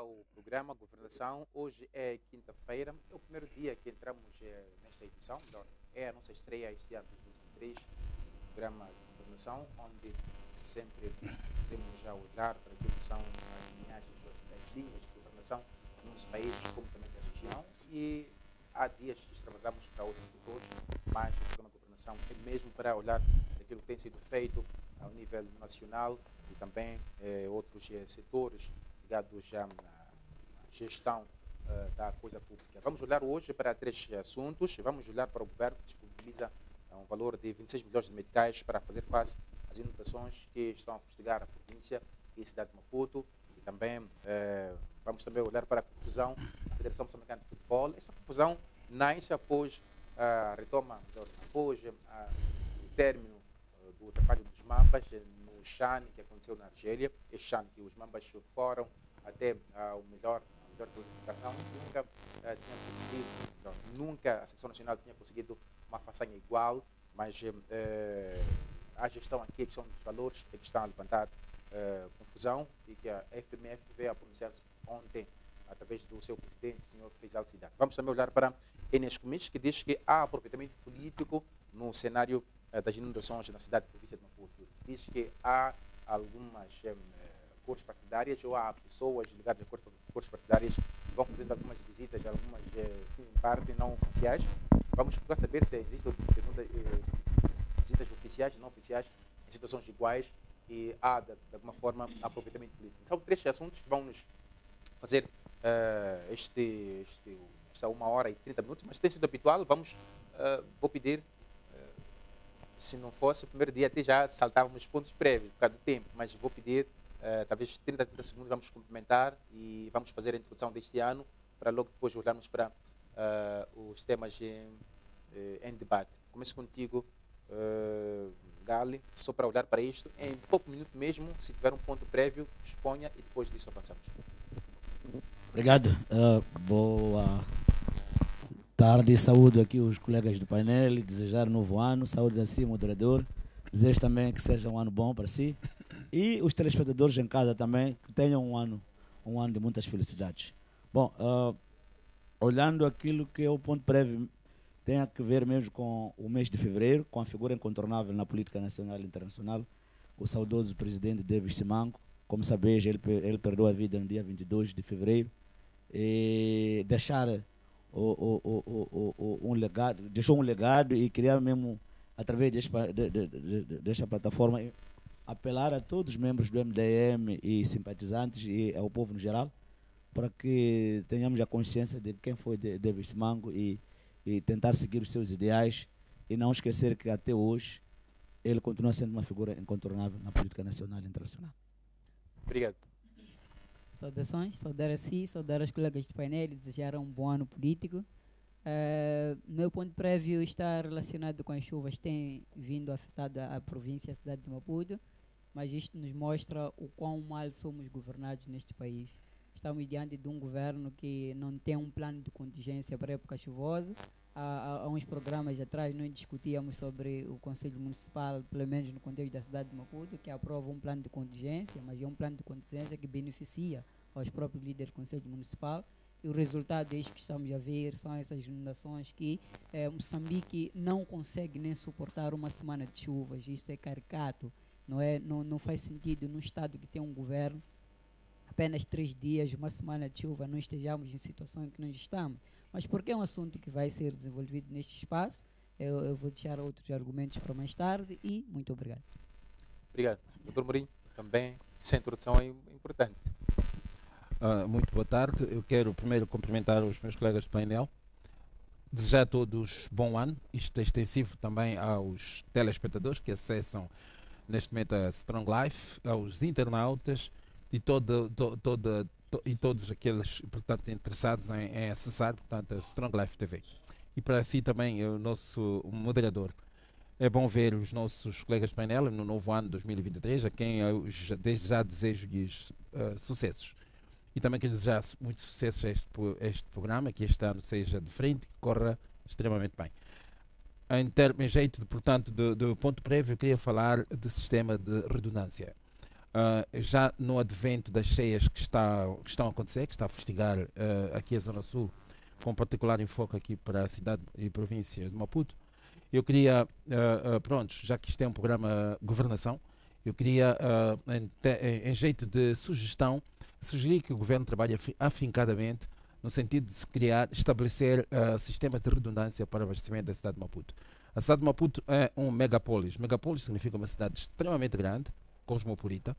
ao programa Governação. Hoje é quinta-feira, é o primeiro dia que entramos nesta edição, melhor, é a nossa estreia este ano de 2023, programa de Governação, onde sempre podemos já olhar para aquilo que são as linhagens, as linhas de governação no nosso país, como também da região, e há dias extravasamos para outros setores, mas o programa de Governação é mesmo para olhar aquilo que tem sido feito ao nível nacional e também outros setores ligados à gestão da coisa pública. Vamos olhar hoje para três assuntos. Vamos olhar para o governo que disponibiliza um valor de 26 milhões de meticais para fazer face às inundações que estão a fustigar a província e a cidade de Maputo. E também vamos também olhar para a confusão da Federação Moçambicana de Futebol. Esta confusão nasce após a retoma, após o término do trabalho dos Mambas no CHAN que aconteceu na Argélia. Este CHAN que os Mambas foram até a melhor classificação, nunca tinha conseguido, nunca a Seleção Nacional tinha conseguido uma façanha igual, mas a gestão aqui, a questão dos valores, é que está a levantar confusão e que a FMF veio a pronunciar-se ontem através do seu presidente, o Sr. Faisal Cidade. Vamos também olhar para Enes Comis, que diz que há aproveitamento político no cenário das inundações na cidade de província de Maputo. Diz que há algumas cores partidárias ou há pessoas ligadas a cores partidárias que vão fazendo algumas visitas, algumas em parte não oficiais. Vamos procurar saber se existem visitas oficiais e não oficiais em situações iguais e há, de alguma forma, aproveitamento político. São três assuntos que vão nos fazer esta 1 hora e 30 minutos, mas tem sido habitual. Vou pedir, se não fosse o primeiro dia, até já saltávamos pontos prévios por causa do tempo, mas vou pedir talvez 30 segundos, vamos complementar e vamos fazer a introdução deste ano para logo depois olharmos para os temas em debate. Começo contigo, Gali, só para olhar para isto, em pouco minuto mesmo, se tiver um ponto prévio, exponha e depois disso avançamos. Obrigado. Boa tarde, saúdo aqui os colegas do painel, desejar um novo ano, saúde a si, moderador, desejo também que seja um ano bom para si e os telespectadores em casa também, que tenham um ano de muitas felicidades. Bom, olhando aquilo que é o ponto prévio, tem a ver mesmo com o mês de fevereiro, com a figura incontornável na política nacional e internacional, o saudoso presidente David Simango. Como sabeis, ele perdeu a vida no dia 22 de fevereiro e deixou um legado e queria mesmo, através desta plataforma, apelar a todos os membros do MDM e simpatizantes e ao povo no geral para que tenhamos a consciência de quem foi David Simango e tentar seguir os seus ideais e não esquecer que até hoje ele continua sendo uma figura incontornável na política nacional e internacional. Obrigado. Saudações, saudar a si, saudar os colegas do painel e desejar um bom ano político. Meu ponto prévio está relacionado com as chuvas que têm vindo a afetar a província e a cidade de Maputo, mas isto nos mostra o quão mal somos governados neste país. Estamos diante de um governo que não tem um plano de contingência para a época chuvosa. Há uns programas atrás nós discutíamos sobre o Conselho Municipal, pelo menos no contexto da cidade de Maputo, que aprova um plano de contingência, mas é um plano de contingência que beneficia aos próprios líderes do Conselho Municipal. E o resultado é isso que estamos a ver, são essas inundações que Moçambique não consegue nem suportar uma semana de chuvas. Isto é caricato, não faz sentido num estado que tem um governo apenas 3 dias, uma semana de chuva, não estejamos em situação em que nós estamos. Mas porque é um assunto que vai ser desenvolvido neste espaço, eu vou deixar outros argumentos para mais tarde e muito obrigado. Obrigado. Dr. Mourinho, também essa introdução é importante. Muito boa tarde. Eu quero primeiro cumprimentar os meus colegas do painel, desejar a todos bom ano. Isto é extensivo também aos telespectadores que acessam neste momento a Strong Life, aos internautas e todos aqueles, portanto, interessados em acessar, portanto, a Strong Life TV. E para si também, o nosso moderador. É bom ver os nossos colegas de painel no novo ano 2023, a quem eu desde já desejo-lhes sucessos. E também quero desejar muito sucesso a este programa, que este ano seja de frente, que corra extremamente bem. Em jeito, portanto, do ponto prévio, eu queria falar do sistema de redundância. já no advento das cheias que estão a acontecer, que está a fustigar aqui a Zona Sul, com particular enfoque aqui para a cidade e província de Maputo, eu queria, pronto, já que isto é um programa governação, eu queria, em jeito de sugestão, sugerir que o governo trabalhe afincadamente no sentido de se estabelecer sistemas de redundância para o abastecimento da cidade de Maputo. A cidade de Maputo é um megapolis. Megapolis significa uma cidade extremamente grande, cosmopolita,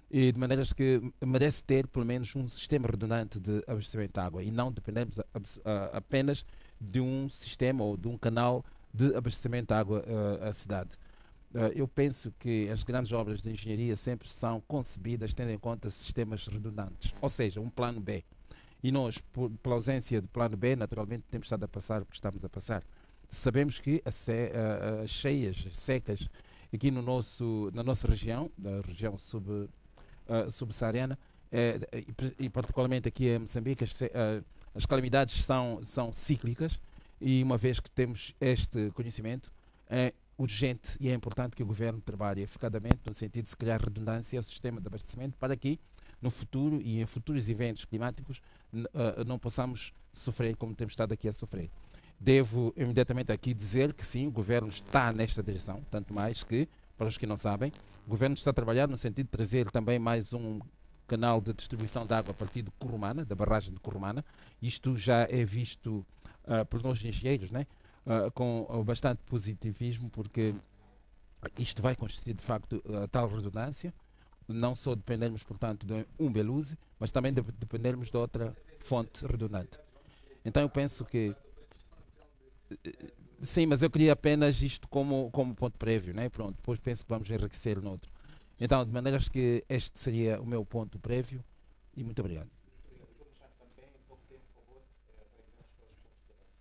e de maneiras que merece ter pelo menos um sistema redundante de abastecimento de água e não dependermos apenas de um sistema ou de um canal de abastecimento de água à cidade. Eu penso que as grandes obras de engenharia sempre são concebidas tendo em conta sistemas redundantes, ou seja, um plano B. E nós, pela ausência de plano B, naturalmente temos estado a passar o que estamos a passar. Sabemos que as cheias, as secas, aqui na nossa região, da região subsaariana, e particularmente aqui em Moçambique, as calamidades são cíclicas, e uma vez que temos este conhecimento, é urgente e é importante que o governo trabalhe eficazmente no sentido de se criar redundância ao sistema de abastecimento para que no futuro e em futuros eventos climáticos não possamos sofrer como temos estado aqui a sofrer. Devo imediatamente aqui dizer que sim, o governo está nesta direção, tanto mais que, para os que não sabem, o governo está a trabalhar no sentido de trazer também mais um canal de distribuição de água a partir de Curumana, da barragem de Curumana. Isto já é visto por nós engenheiros, né? Com bastante positivismo, porque isto vai constituir de facto tal redundância, não só dependermos, portanto, de um Beluze, mas também dependermos de outra fonte redundante. Então eu penso que sim, mas eu queria apenas isto como ponto prévio, né? Pronto, depois penso que vamos enriquecer no outro. Então, de maneiras que este seria o meu ponto prévio e muito obrigado.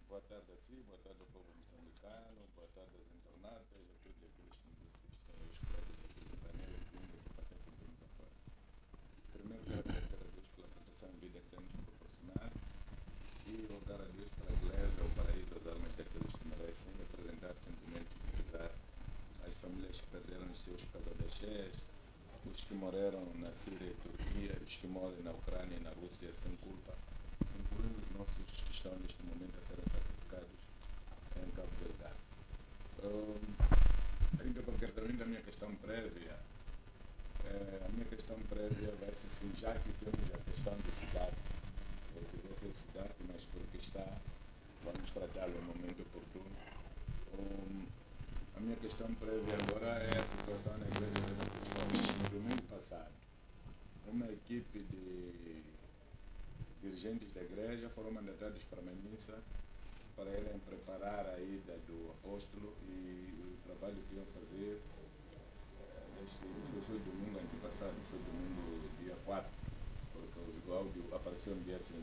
Boa tarde a si, boa tarde ao povo moçambicano, boa tarde aos internautas, a todos aqueles que nos assistem, aos colegas aqui do painel e vindos do Patente que temos agora. Primeiro, quero agradecer a Deus pela proteção de vida que tem nos proporcionado e rogar a Deus para a igreja, o paraíso, as almas daqueles que merecem, e apresentar sentimentos de pesar às famílias que perderam os seus por causa das cheias, os que morreram na Síria e Turquia, os que moram na Ucrânia e na Rússia sem culpa, incluindo os nossos que estão neste momento a serem sacrificados em Cabo Delgado. Ainda qualquer também da minha questão prévia, a minha questão prévia vai ser assim, já que temos a questão de cidade, porque vai ser cidade, mas porque está, vamos tratá-lo no momento oportuno. A minha questão prévia agora é a situação na Igreja da Cristã. No domingo passado, uma equipe de dirigentes da igreja foram mandatados para Manhissa para irem preparar a ida do apóstolo e o trabalho que iam fazer. Foi domingo antepassado, foi domingo dia 4, porque o áudio apareceu no dia 5.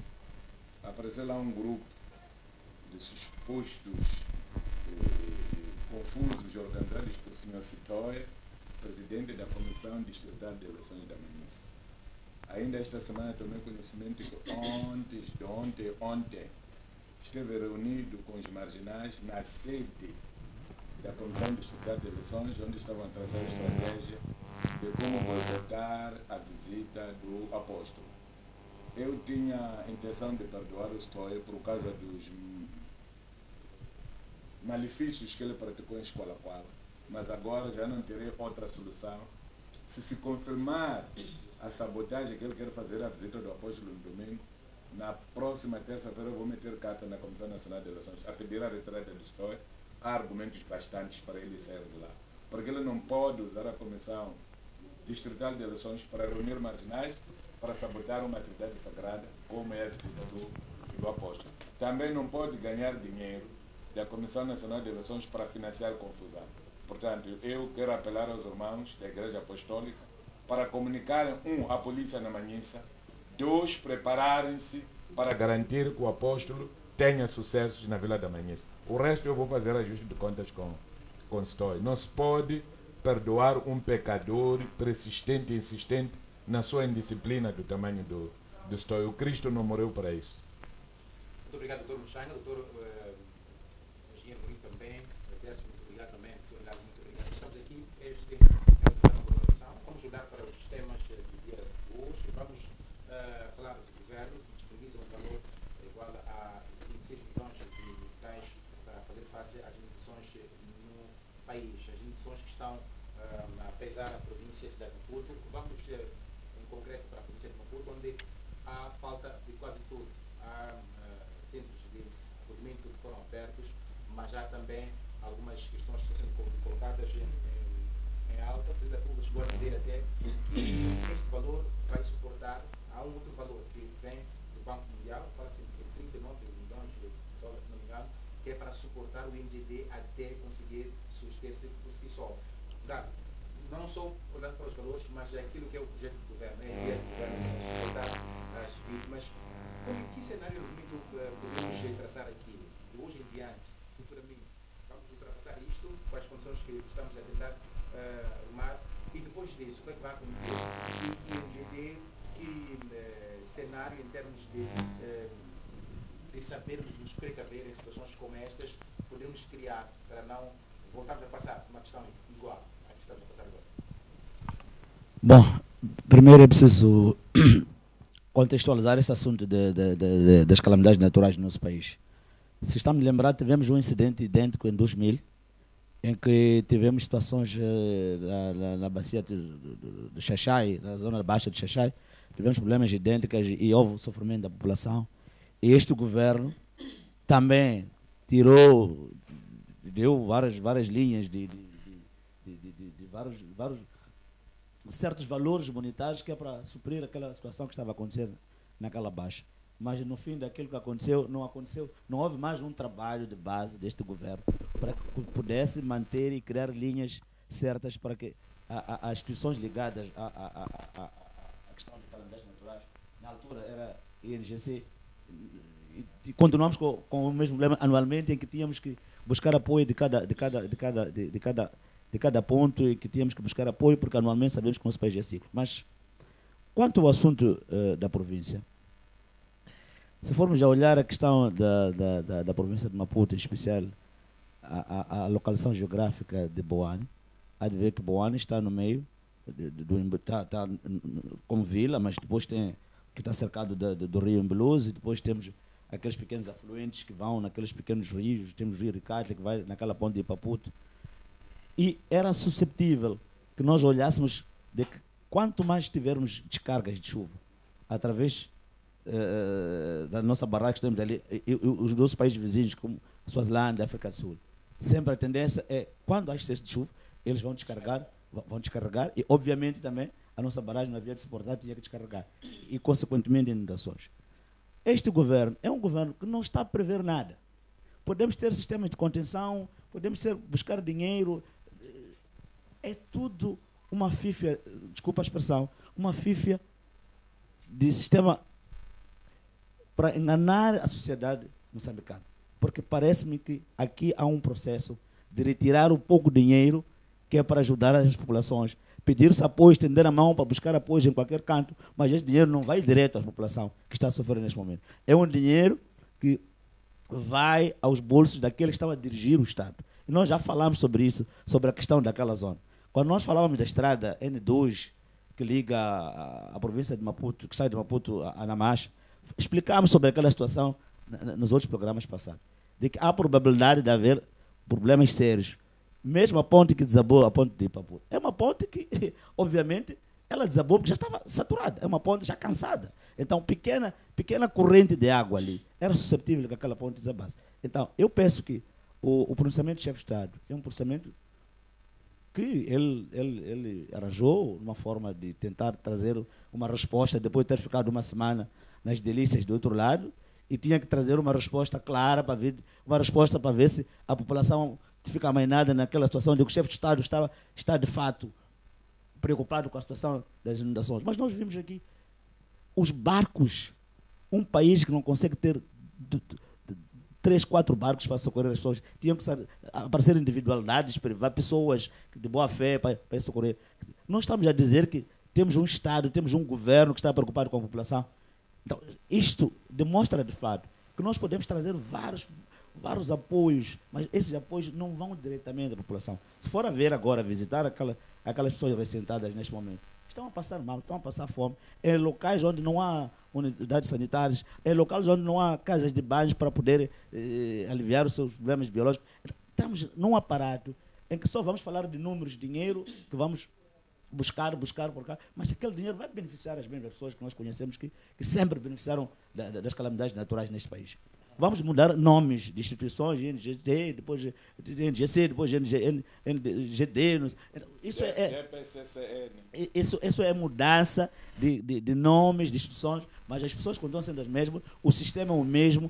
Apareceu lá um grupo de supostos confusos organizados pelo Sr. Citóia, presidente da Comissão Distrital de Eleições da Manhissa. Ainda esta semana tomei conhecimento que ontem esteve reunido com os marginais na sede da Comissão Distrital de Eleições, onde estavam a traçar a estratégia de como boicotar a visita do apóstolo. Eu tinha a intenção de perdoar o Citóia por causa dos malefícios que ele praticou em Escola Qual, mas agora já não terei outra solução. Se confirmar a sabotagem que ele quer fazer à visita do apóstolo no domingo, na próxima terça-feira eu vou meter carta na Comissão Nacional de Eleições a pedir a retirada do Citóia. Há argumentos bastantes para ele sair de lá, porque ele não pode usar a Comissão Distrital de Eleições para reunir marginais, para sabotar uma atividade sagrada, como é a visita do apóstolo. Também não pode ganhar dinheiro da Comissão Nacional de Eleições para financiar confusão. Portanto, eu quero apelar aos irmãos da Igreja Apostólica para comunicarem, à polícia na Manhissa, 2, prepararem-se para garantir que o apóstolo tenha sucessos na Vila da Manhissa. O resto eu vou fazer ajuste de contas com o Citóia. Não se pode perdoar um pecador persistente e insistente na sua indisciplina do tamanho do Citóia. O Cristo não morreu para isso. Muito obrigado, Dr. Luciano. Doutor Engenheiro Murilo também. Muito obrigado também. Muito obrigado. Estamos aqui. Este é o programa de produção. Vamos olhar para os temas levar o INGD até conseguir suster-se por si só. Portanto, não só olhando para os valores, mas aquilo que é o projeto do governo, é a ideia do governo de sustentar as vítimas. Que cenário muito podemos traçar aqui, de hoje em diante, futuramente? Vamos ultrapassar isto com as condições que estamos a tentar arrumar, e depois disso, o que é que vai acontecer? Que cenário em termos de sabermos nos precaver em situações como estas podemos criar para não voltarmos a passar uma questão igual à que estamos a passar agora? Bom, primeiro é preciso contextualizar esse assunto das calamidades naturais no nosso país. Se estamos lembrados, tivemos um incidente idêntico em 2000, em que tivemos situações na bacia do Xaxai, na zona baixa de Xaxai, tivemos problemas idênticos e houve sofrimento da população. E este governo também deu várias linhas de vários certos valores monetários que é para suprir aquela situação que estava acontecendo naquela baixa. Mas no fim daquilo que aconteceu, não houve mais um trabalho de base deste governo para que pudesse manter e criar linhas certas para que as instituições ligadas à questão de calamidades naturais, na altura era INGC, e continuamos com o mesmo problema anualmente, em que tínhamos que buscar apoio de cada ponto, e que tínhamos que buscar apoio, porque anualmente sabemos que o nosso país é ciclo. Mas, quanto ao assunto da província, se formos a olhar a questão da província de Maputo, em especial a localização geográfica de Boane, há de ver que Boane está no meio, está como vila, mas depois tem que está cercado do rio Embeloso, e depois temos aqueles pequenos afluentes que vão naqueles pequenos rios, temos o rio Ricate, que vai naquela ponte de Ipaputo. E era susceptível que nós olhássemos de que quanto mais tivermos descargas de chuva através da nossa barragem que temos ali, e os nossos países vizinhos, como Suazilândia, África do Sul, sempre a tendência é, quando há excesso de chuva, eles vão descarregar, e obviamente também a nossa barragem não havia de suportar, tinha que descarregar, e consequentemente inundações. Este governo é um governo que não está a prever nada. Podemos ter sistemas de contenção, podemos buscar dinheiro, é tudo uma fífia, desculpa a expressão, uma fífia de sistema para enganar a sociedade moçambicana. Porque parece-me que aqui há um processo de retirar um pouco de dinheiro que é para ajudar as populações, pedir-se apoio, estender a mão para buscar apoio em qualquer canto, mas esse dinheiro não vai direto à população que está sofrendo neste momento. É um dinheiro que vai aos bolsos daqueles que estão a dirigir o Estado. E nós já falamos sobre isso, sobre a questão daquela zona. Quando nós falávamos da estrada N2, que liga a província de Maputo, que sai de Maputo a Namash, explicámos sobre aquela situação nos outros programas passados, de que há probabilidade de haver problemas sérios. Mesmo a ponte que desabou, a ponte de Ipaputo, é uma ponte que, obviamente, ela desabou porque já estava saturada, é uma ponte já cansada. Então, pequena corrente de água ali, era suscetível que aquela ponte desabasse. Então, eu penso que o pronunciamento do chefe de Estado é um pronunciamento que ele arranjou uma forma de tentar trazer uma resposta, depois de ter ficado uma semana nas delícias do outro lado, e tinha que trazer uma resposta clara, uma resposta para ver se a população fica amainada naquela situação de que o chefe de Estado está de fato preocupado com a situação das inundações. Mas nós vimos aqui os barcos, um país que não consegue ter 3, 4 barcos para socorrer as pessoas, tinham que aparecer individualidades, pessoas de boa fé para socorrer. Nós estamos a dizer que temos um Estado, temos um governo que está preocupado com a população. Então, isto demonstra de fato que nós podemos trazer vários apoios, mas esses apoios não vão diretamente à população. Se for a ver agora, visitar aquelas pessoas ressentadas neste momento, estão a passar mal, estão a passar fome, em locais onde não há unidades sanitárias, em locais onde não há casas de banhos para poder aliviar os seus problemas biológicos. Estamos num aparato em que só vamos falar de números, de dinheiro, que vamos buscar por cá, mas aquele dinheiro vai beneficiar as mesmas pessoas que nós conhecemos, que sempre beneficiaram das calamidades naturais neste país. Vamos mudar nomes de instituições, INGT, depois INGC, depois NGD. Isso é mudança de nomes, de instituições, mas as pessoas continuam sendo as mesmas, o sistema é o mesmo,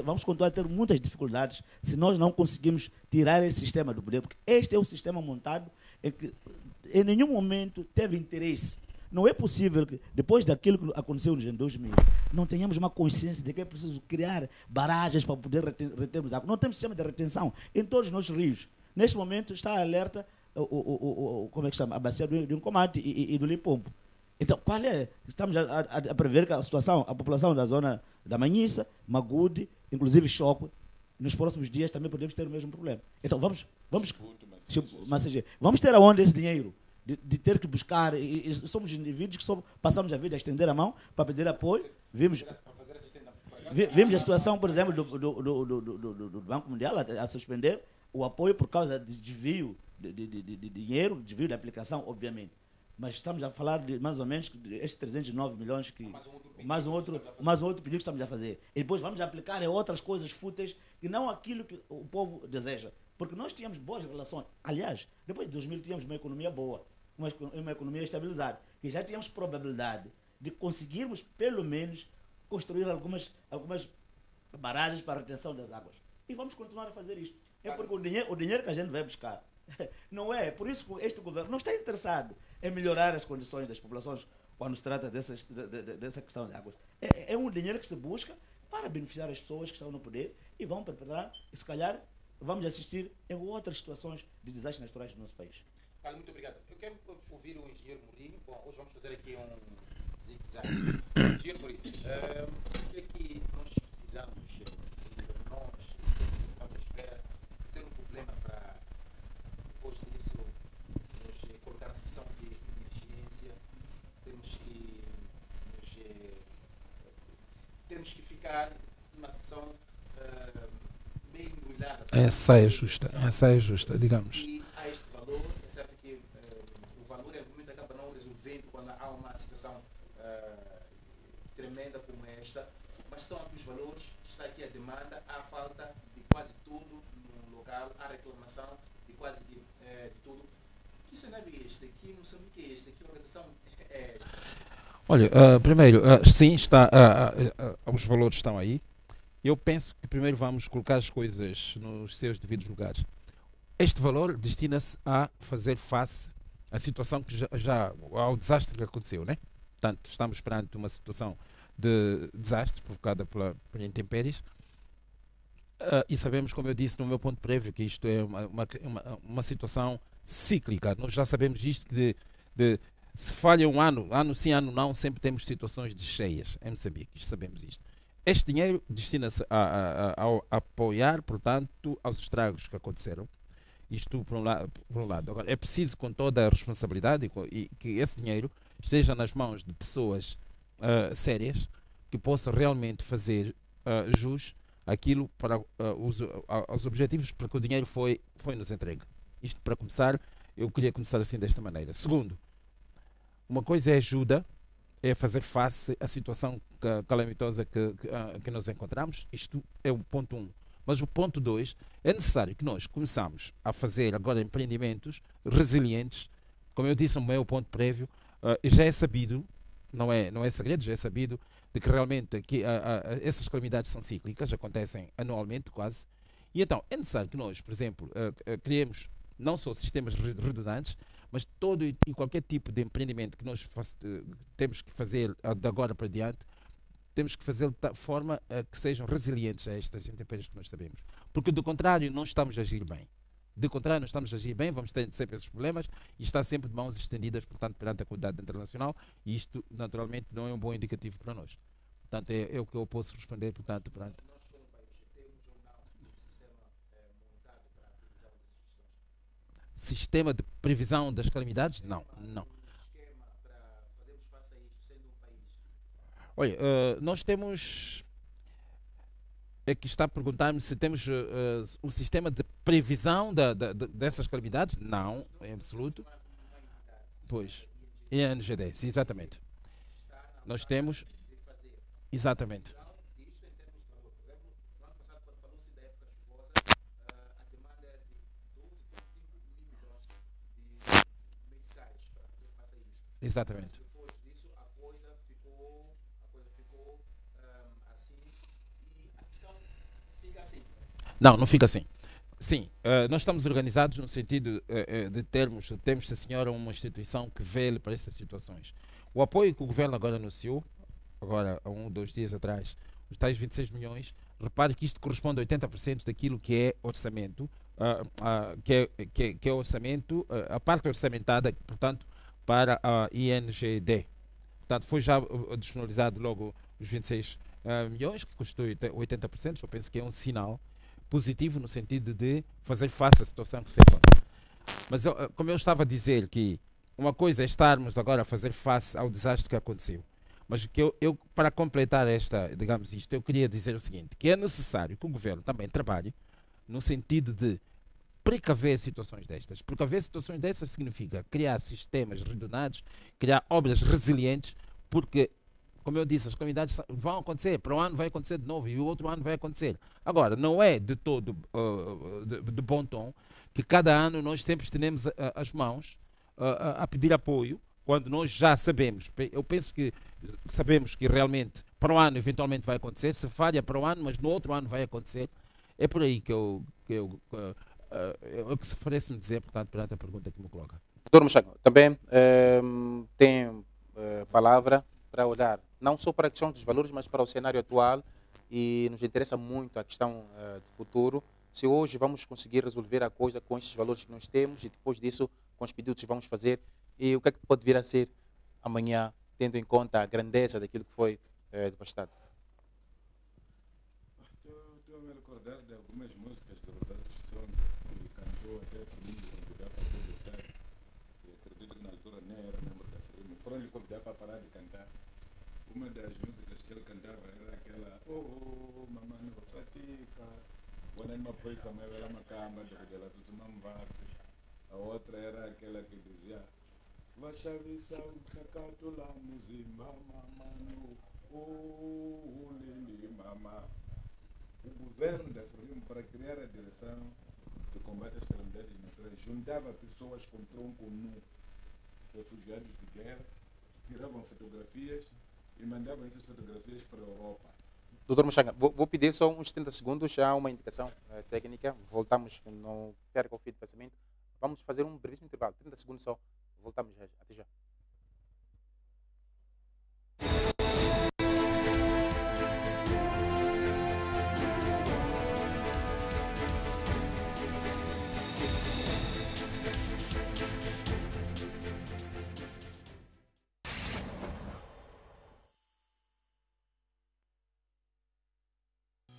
vamos continuar a ter muitas dificuldades se nós não conseguirmos tirar esse sistema do poder, porque este é um sistema montado em que em nenhum momento teve interesse. Não é possível que, depois daquilo que aconteceu em 2000, não tenhamos uma consciência de que é preciso criar barragens para poder retermos água. Não temos sistema de retenção em todos os nossos rios. Neste momento está alerta como é que chama? A bacia do Incomate e do Limpopo. Então, qual é? Estamos a prever que a situação, a população da zona da Manhissa, Magude, inclusive Choco, nos próximos dias também podemos ter o mesmo problema. Então, vamos ter aonde esse dinheiro? De ter que buscar, e somos indivíduos que só passamos a vida a estender a mão para pedir apoio. Vimos a situação, por exemplo, do Banco Mundial a suspender o apoio por causa de desvio de dinheiro, desvio de aplicação, obviamente. Mas estamos a falar de mais ou menos estes 309 milhões que mais um outro pedido que estamos a fazer. E depois vamos aplicar em outras coisas fúteis que não aquilo que o povo deseja. Porque nós tínhamos boas relações. Aliás, depois de 2000 tínhamos uma economia boa, uma economia estabilizada, que já tínhamos probabilidade de conseguirmos, pelo menos, construir algumas barragens para a retenção das águas. E vamos continuar a fazer isto. É porque o dinheiro que a gente vai buscar não é. Por isso que este governo não está interessado em melhorar as condições das populações quando se trata dessa questão de águas. É um dinheiro que se busca para beneficiar as pessoas que estão no poder e vão perpetrar, e se calhar vamos assistir em outras situações de desastres naturais do nosso país. Carlos, muito obrigado. Eu quero ouvir o engenheiro Mourinho. Bom, hoje vamos fazer aqui um zigue-zague. Engenheiro Mourinho, o que é que nós precisamos? Nós sempre estamos à espera de ter um problema para, depois disso, nos colocar na situação de emergência. Temos que ficar numa situação meio embrulhada. Essa é justa, digamos. E há este valor, é certo que o valor realmente acaba não resolvendo quando há uma situação tremenda como esta, mas estão aqui os valores, está aqui a demanda, há falta de quase tudo no local, há reclamação de quase de tudo. Que cenário é este? Que Moçambique é este? Que organização é esta? Olha, primeiro, sim, os valores estão aí. Eu penso que primeiro vamos colocar as coisas nos seus devidos lugares. Este valor destina-se a fazer face à situação que ao desastre que aconteceu, né? Portanto, estamos perante uma situação de desastre provocada por intempéries. E sabemos, como eu disse no meu ponto prévio, que isto é uma situação cíclica. Nós já sabemos isto de se falha um ano sim, ano não, sempre temos situações de cheias em Moçambique, sabemos isto. Este dinheiro destina-se a apoiar, portanto, aos estragos que aconteceram. Isto por um lado. Agora, é preciso, com toda a responsabilidade, e que esse dinheiro esteja nas mãos de pessoas sérias, que possam realmente fazer jus àquilo para aos objetivos para que o dinheiro foi nos entregue. Isto para começar, eu queria começar assim desta maneira. Segundo, uma coisa é ajuda, é fazer face à situação calamitosa que nós encontramos. Isto é o ponto 1. Mas o ponto 2, é necessário que nós começamos a fazer agora empreendimentos resilientes. Como eu disse no meu ponto prévio, já é sabido, não é segredo, já é sabido de que realmente essas calamidades são cíclicas, acontecem anualmente quase. E então é necessário que nós, por exemplo, criemos não só sistemas redundantes, mas todo e qualquer tipo de empreendimento que nós temos que fazer de agora para diante, temos que fazer de forma que sejam resilientes a estas intempéries que nós sabemos. Porque do contrário, não estamos a agir bem. Do contrário, não estamos a agir bem, vamos ter sempre esses problemas e está sempre de mãos estendidas, portanto, perante a comunidade internacional, e isto, naturalmente, não é um bom indicativo para nós. Portanto, é o que eu posso responder, portanto, perante... Sistema de previsão das calamidades? Não. Olha, nós temos... É que está a perguntar-me se temos um sistema de previsão dessas calamidades? Não, em absoluto. Pois, ING10, exatamente. Nós temos... Exatamente. Exatamente. Depois disso, a coisa ficou assim, Não, não fica assim. Sim, nós estamos organizados no sentido de temos, sim senhora, uma instituição que vele para essas situações. O apoio que o governo agora anunciou, agora há 2 dias atrás, os tais 26 milhões, repare que isto corresponde a 80% daquilo que é orçamento, que é orçamento, a parte orçamentada, portanto, para a INGD. Portanto, foi já disponibilizado logo os 26 milhões, que custou 80%, eu penso que é um sinal positivo no sentido de fazer face à situação que se encontra. Mas, como eu estava a dizer, que uma coisa é estarmos agora a fazer face ao desastre que aconteceu, mas que eu para completar digamos isto, eu queria dizer o seguinte, que é necessário que o governo também trabalhe no sentido de precaver situações destas. Precaver situações destas significa criar sistemas redundantes, criar obras resilientes, porque, como eu disse, as calamidades vão acontecer, para um ano vai acontecer de novo e o outro ano vai acontecer. Agora, não é de todo de bom tom que cada ano nós sempre estendemos as mãos a pedir apoio, quando nós já sabemos. Eu penso que sabemos que realmente para o ano eventualmente vai acontecer, se falha para o ano, mas no outro ano vai acontecer. É por aí que eu que se parece-me dizer, portanto, perante a pergunta que me coloca. Doutor Muxanga, também tem palavra para olhar não só para a questão dos valores, mas para o cenário atual, e nos interessa muito a questão do futuro. Se hoje vamos conseguir resolver a coisa com estes valores que nós temos e depois disso com os pedidos que vamos fazer, e o que é que pode vir a ser amanhã, tendo em conta a grandeza daquilo que foi devastado. Estou a me recordar de algumas músicas do Roberto Sonza, que cantou até a família convidar para ser deputado. Acredito que na altura nem era membro da FREMO. Foram lhe convidar para parar de cantar. Uma das músicas que ele cantava era aquela "Oh, mamãe, satica". Quando uma coisa mais era uma cama, dela tudo. A outra era aquela que dizia "Vashavisa ukakatula muzimba mamano, oh, lili mama". O governo da FREMO, para criar a direção de combate às calamidades naturais, juntava pessoas com tronco nu, refugiados de guerra, tiravam fotografias e mandavam essas fotografias para a Europa. Doutor Muxanga, vou pedir só uns 30 segundos, já uma indicação técnica. Voltamos, não perca o fio de pensamento. Vamos fazer um brevíssimo intervalo, 30 segundos só. Voltamos já, até já.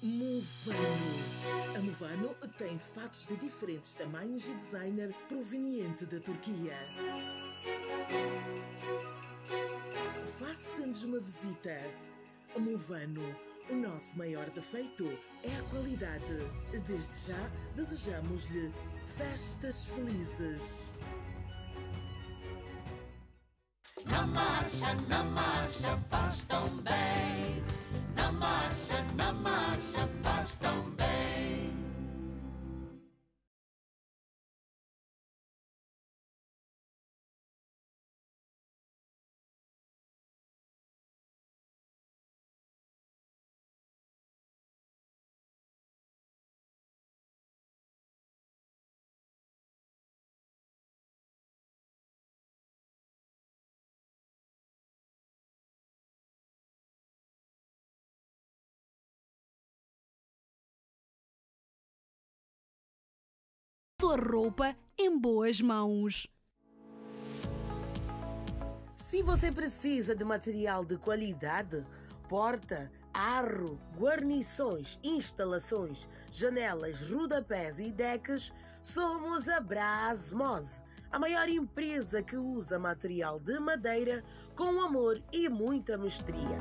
Movano. A Movano tem fatos de diferentes tamanhos e designer proveniente da Turquia. Faça-nos uma visita. Movano. O nosso maior defeito é a qualidade. Desde já, desejamos-lhe festas felizes. Na marcha, faz tão bem. Na marcha, faz tão bem. Sua roupa em boas mãos. Se você precisa de material de qualidade, porta, arro, guarnições, instalações, janelas, rodapés e decks, somos a Brasmose, a maior empresa que usa material de madeira com amor e muita mestria.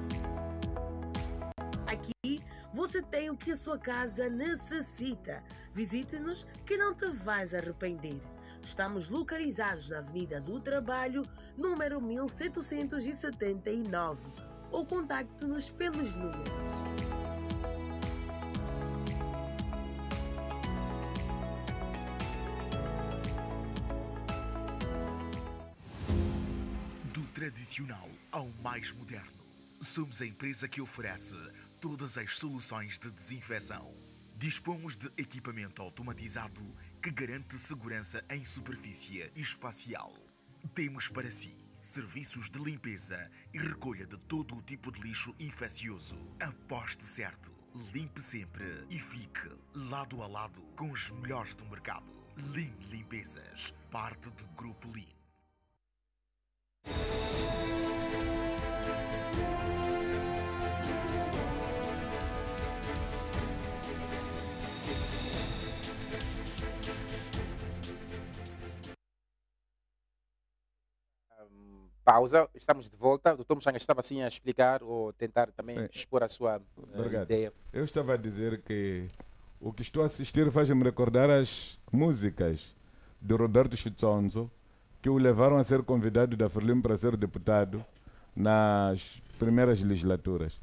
Aqui você tem o que a sua casa necessita. Visite-nos que não te vais arrepender. Estamos localizados na Avenida do Trabalho, número 1779. Ou contacte-nos pelos números. Do tradicional ao mais moderno, somos a empresa que oferece todas as soluções de desinfecção. Dispomos de equipamento automatizado que garante segurança em superfície espacial. Temos para si serviços de limpeza e recolha de todo o tipo de lixo infeccioso. Aposte certo, limpe sempre e fique lado a lado com os melhores do mercado. Lean Limpezas, parte do Grupo Lean. Pausa, estamos de volta. O Dr. Muxanga estava assim a explicar ou tentar também Sim. expor a sua ideia. Eu estava a dizer que o que estou a assistir faz-me recordar as músicas de Roberto Chitzonzo, que o levaram a ser convidado da Frelimo para ser deputado nas primeiras legislaturas.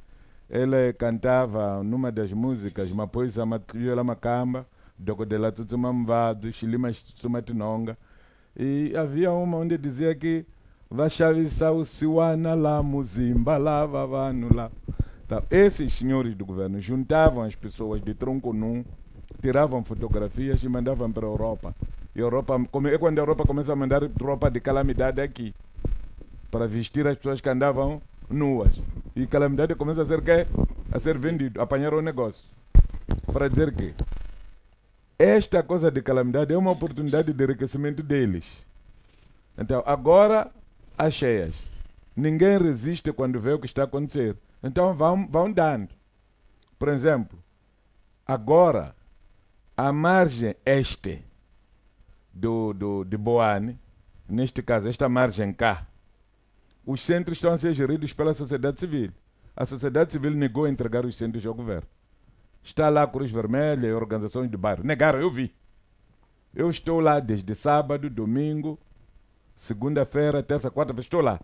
Ele cantava numa das músicas Mapoisa Matriola Macamba, Docodela Tutsumamvado, Chilima Tsumatinonga, e havia uma onde dizia que Vachavisa o Siwana lá, Muzimba lá, Vavano lá. Então, esses senhores do governo juntavam as pessoas de tronco nu, tiravam fotografias e mandavam para a Europa. E quando a Europa começa a mandar roupa de calamidade aqui, para vestir as pessoas que andavam nuas. E calamidade começa a ser quê? A ser vendido, apanhar o negócio. Para dizer que esta coisa de calamidade é uma oportunidade de enriquecimento deles. Então, agora, as cheias. Ninguém resiste quando vê o que está a acontecer. Então, vão dando. Por exemplo, agora, a margem este de Boane, neste caso, esta margem cá, os centros estão a ser geridos pela sociedade civil. A sociedade civil negou entregar os centros ao governo. Está lá a Cruz Vermelha e organizações de bairro. Negaram, eu vi. Eu estou lá desde sábado, domingo, segunda-feira, terça, quarta-feira, estou lá.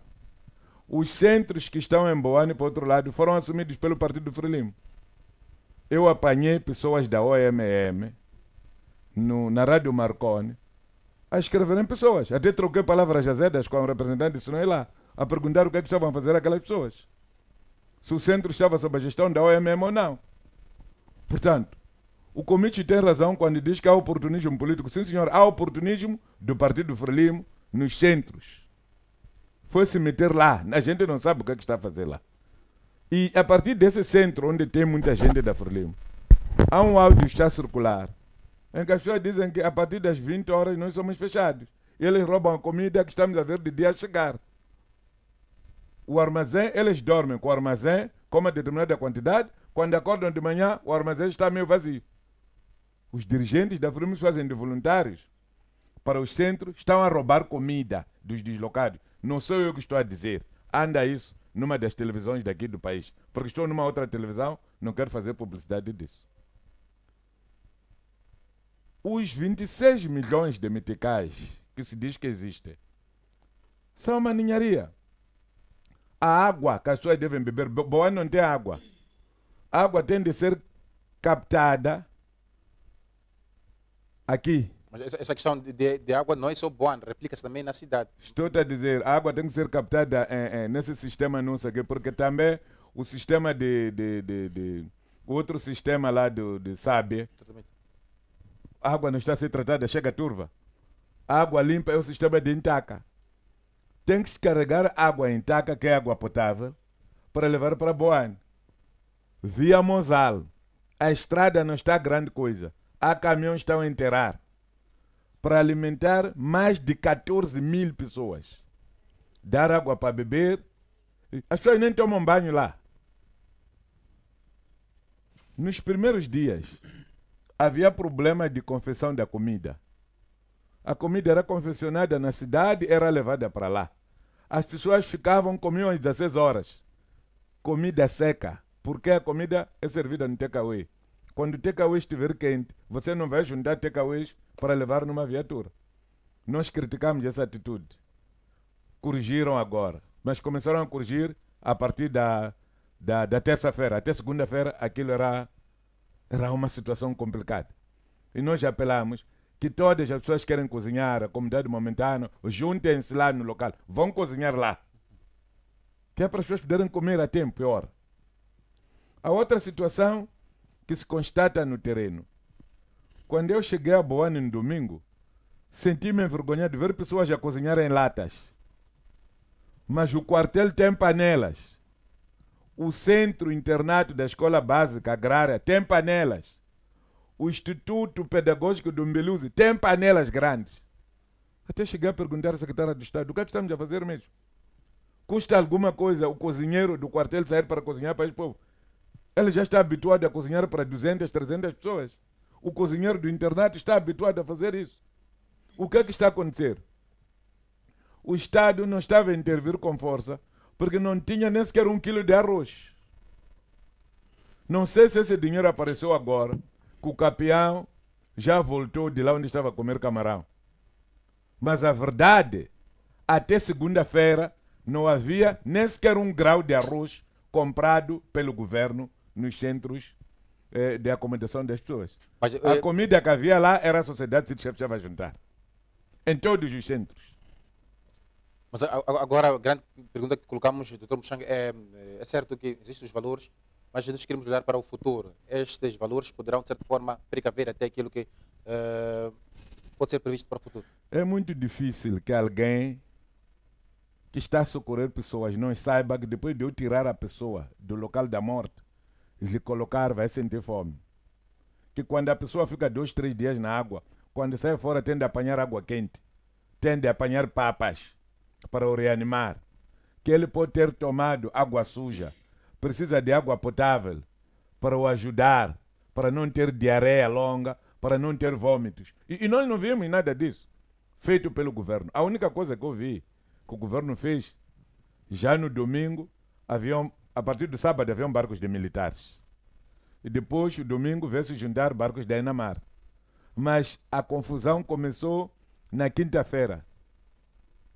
Os centros que estão em Boane, por outro lado, foram assumidos pelo Partido Frelimo. Eu apanhei pessoas da OMM na Rádio Marconi a escreverem pessoas. Até troquei palavras azedas com o representante de Sinoi lá, a perguntar o que é que estavam a fazer aquelas pessoas. Se o centro estava sob a gestão da OMM ou não. Portanto, o Comite tem razão quando diz que há oportunismo político. Sim, senhor, há oportunismo do Partido Frelimo nos centros. Foi se meter lá. A gente não sabe o que é que está a fazer lá. E a partir desse centro, onde tem muita gente da Frelimo, há um áudio que está a circular, em que as pessoas dizem que a partir das 20 horas nós somos fechados. E eles roubam a comida que estamos a ver de dia a chegar. O armazém, eles dormem com o armazém com uma determinada quantidade. Quando acordam de manhã, o armazém está meio vazio. Os dirigentes da Frelimo fazem de voluntários para os centros, estão a roubar comida dos deslocados. Não sou eu que estou a dizer. Anda isso numa das televisões daqui do país. Porque estou numa outra televisão, não quero fazer publicidade disso. Os 26 milhões de meticais que se diz que existem são uma ninharia. A água que as pessoas devem beber, Boa não tem água. A água tem de ser captada aqui. Mas essa questão de água não é só boa, replica-se também na cidade. Estou a dizer, a água tem que ser captada nesse sistema nosso aqui, porque também o sistema outro sistema lá de Sábia, a água não está a ser tratada, chega turva. A água limpa é o sistema de Intaca. Tem que se carregar água em Taca, que é água potável, para levar para Boane. Via Mozal, a estrada não está grande coisa. Há caminhões que estão a enterrar para alimentar mais de 14 mil pessoas. Dar água para beber. As pessoas nem tomam banho lá. Nos primeiros dias, havia problema de confecção da comida. A comida era confeccionada na cidade, era levada para lá. As pessoas comiam às 16 horas. Comida seca, porque a comida é servida no takeaway. Quando o takeaway estiver quente, você não vai juntar takeaways para levar numa viatura. Nós criticamos essa atitude. Corrigiram agora, mas começaram a corrigir a partir da terça-feira. Até segunda-feira aquilo era uma situação complicada. E nós apelamos que todas as pessoas que querem cozinhar, a comunidade momentânea, juntem-se lá no local. Vão cozinhar lá. Que é para as pessoas poderem comer a tempo, pior. A outra situação que se constata no terreno. Quando eu cheguei a Boane no domingo, senti-me envergonhado de ver pessoas a cozinhar em latas. Mas o quartel tem panelas. O centro internato da Escola Básica Agrária tem panelas. O Instituto Pedagógico do Mbeluzi tem panelas grandes. Até cheguei a perguntar à secretária do Estado, o que é que estamos a fazer mesmo? Custa alguma coisa o cozinheiro do quartel sair para cozinhar para esse povo? Ele já está habituado a cozinhar para 200, 300 pessoas. O cozinheiro do internato está habituado a fazer isso. O que é que está a acontecer? O Estado não estava a intervir com força porque não tinha nem sequer 1 quilo de arroz. Não sei se esse dinheiro apareceu agora, que o campeão já voltou de lá onde estava a comer camarão. Mas a verdade, até segunda-feira, não havia nem sequer 1 grau de arroz comprado pelo governo nos centros de acomodação das pessoas. Mas, a comida que havia lá era a sociedade civil que estava a juntar. Em todos os centros. Mas agora a grande pergunta que colocamos, Dr. Muchanga, é certo que existem os valores, mas nós queremos olhar para o futuro. Estes valores poderão, de certa forma, precaver até aquilo que pode ser previsto para o futuro. É muito difícil que alguém que está a socorrer pessoas não saiba que depois de eu tirar a pessoa do local da morte, lhe colocar, vai sentir fome. Que quando a pessoa fica 2, 3 dias na água, quando sai fora tende a apanhar água quente, tende a apanhar papas para o reanimar. Que ele pode ter tomado água suja, precisa de água potável para o ajudar, para não ter diarreia longa, para não ter vômitos. E nós não vimos nada disso feito pelo governo. A única coisa que eu vi que o governo fez, já no domingo, a partir do sábado haviam barcos de militares. E depois, o domingo, veio se juntar barcos da Enamar. Mas a confusão começou na quinta-feira.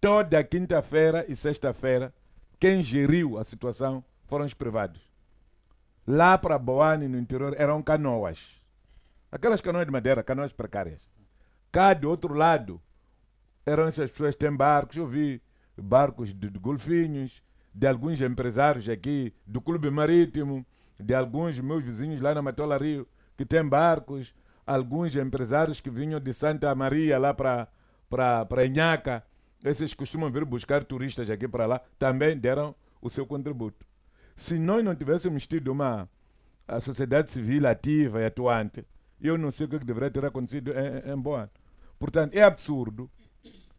Toda quinta-feira e sexta-feira, quem geriu a situação foram os privados. Lá para Boane, no interior, eram canoas. Aquelas canoas de madeira, canoas precárias. Cá do outro lado, eram essas pessoas que têm barcos. Eu vi barcos de golfinhos, de alguns empresários aqui do Clube Marítimo, de alguns meus vizinhos lá na Matola Rio, que têm barcos, alguns empresários que vinham de Santa Maria lá para Inhaca. Esses costumam vir buscar turistas aqui para lá, também deram o seu contributo. Se nós não tivéssemos tido a sociedade civil ativa e atuante, eu não sei o que deveria ter acontecido em Boane. Portanto, é absurdo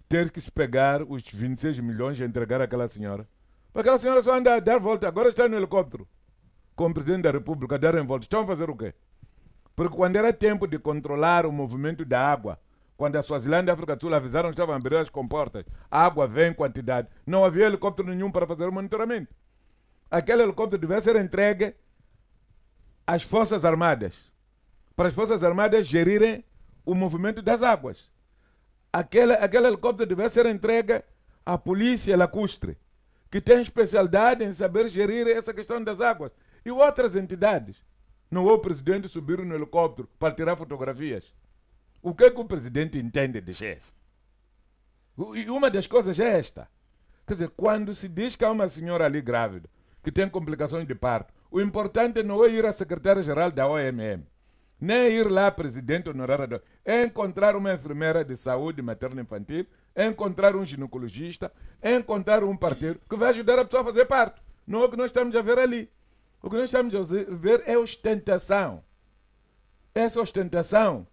ter que se pegar os 26 milhões e entregar àquela senhora. Aquela senhora só anda a dar volta, agora está no helicóptero com o presidente da República a dar em volta. Estão a fazer o quê? Porque quando era tempo de controlar o movimento da água, quando a Suazilândia e a África do Sul avisaram que estavam a abrir as comportas, a água vem em quantidade, não havia helicóptero nenhum para fazer o monitoramento. Aquele helicóptero devia ser entregue às Forças Armadas, para as Forças Armadas gerirem o movimento das águas. Aquele helicóptero devia ser entregue à Polícia Lacustre, que tem especialidade em saber gerir essa questão das águas. E outras entidades. Não o presidente subir no helicóptero para tirar fotografias. O que é que o presidente entende de chefe? E uma das coisas é esta. Quer dizer, quando se diz que há uma senhora ali grávida, que tem complicações de parto, o importante não é ir à secretária-geral da OMM, nem ir lá, presidente honorário, é encontrar uma enfermeira de saúde materno-infantil, é encontrar um ginecologista, é encontrar um parteiro que vai ajudar a pessoa a fazer parto. Não é o que nós estamos a ver ali. O que nós estamos a ver é ostentação. Essa ostentação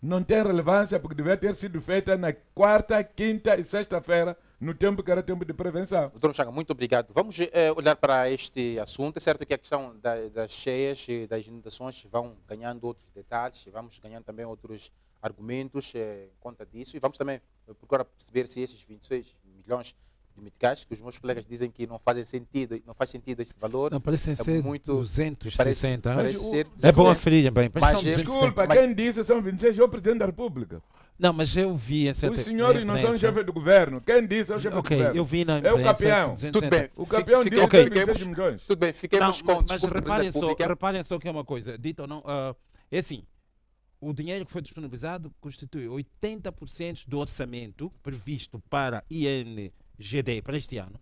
não tem relevância porque devia ter sido feita na quarta, quinta e sexta-feira, no tempo que era tempo de prevenção. Doutor Muchanga, muito obrigado. Vamos olhar para este assunto. É certo que a questão das cheias e das inundações vão ganhando outros detalhes, vamos ganhando também outros argumentos em conta disso e vamos também procurar perceber se esses 26 milhões de meticais, que os meus colegas dizem que não faz sentido esse valor. Não, parecem ser muito 260. Parece ser é bom aferir bem. Mas, desculpa, quem disse são 26 é o Presidente da República. Não, mas eu vi em certa Os senhores não são chefe do governo. Quem disse é o chefe do governo. Eu vi na imprensa. É o campeão. Tudo bem. O campeão disse que tem 26 milhões. Tudo bem, fiquemos com... Mas reparem só que é uma coisa. Dito ou não, é assim. O dinheiro que foi disponibilizado constitui 80% do orçamento previsto para INGD para este ano.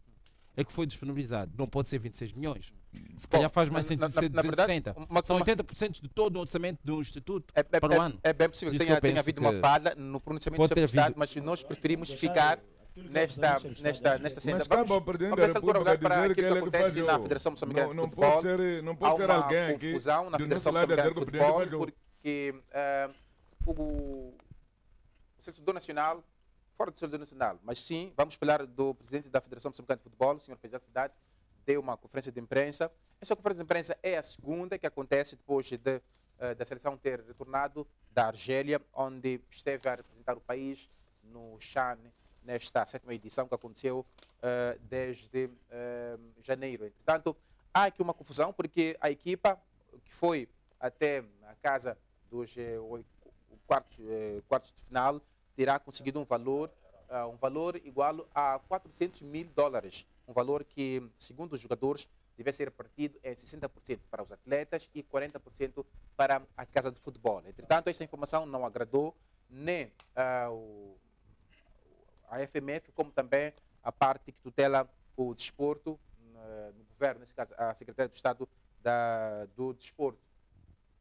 é que foi disponibilizado. Não pode ser 26 milhões. Se calhar faz mais sentido ser na verdade, 260. São 80% de todo o orçamento do Instituto É para o ano. bem possível que Isso tenha, que eu penso havido uma que falha no pronunciamento pode sobre o ter Estado, havido. mas nós preferimos ficar nesta senda. Mas cabe ao Presidente da Vamos agora República olhar para dizer que aquilo que ele acontece falhou. na Federação Moçambicana de Não Futebol. pode ser Há alguém uma aqui confusão na do Federação nosso lado a Moçambicana dizer de que o Presidente Futebol falhou. porque o Selecionador Nacional, fora do Selecionador Nacional, mas sim, vamos falar do Presidente da Federação Moçambicana de Futebol, o Sr. Presidente da Cidade, deu uma conferência de imprensa. Essa conferência de imprensa é a segunda que acontece depois da seleção ter retornado da Argélia, onde esteve a representar o país no CHAN, nesta 7ª edição que aconteceu desde janeiro. Entretanto, há aqui uma confusão, porque a equipa que foi até a casa dos quartos de final terá conseguido um valor igual a $400 mil. Um valor que, segundo os jogadores, deve ser repartido em 60% para os atletas e 40% para a casa de futebol. Entretanto, esta informação não agradou nem a FMF, como também a parte que tutela o desporto no governo, nesse caso a Secretaria de Estado do Desporto.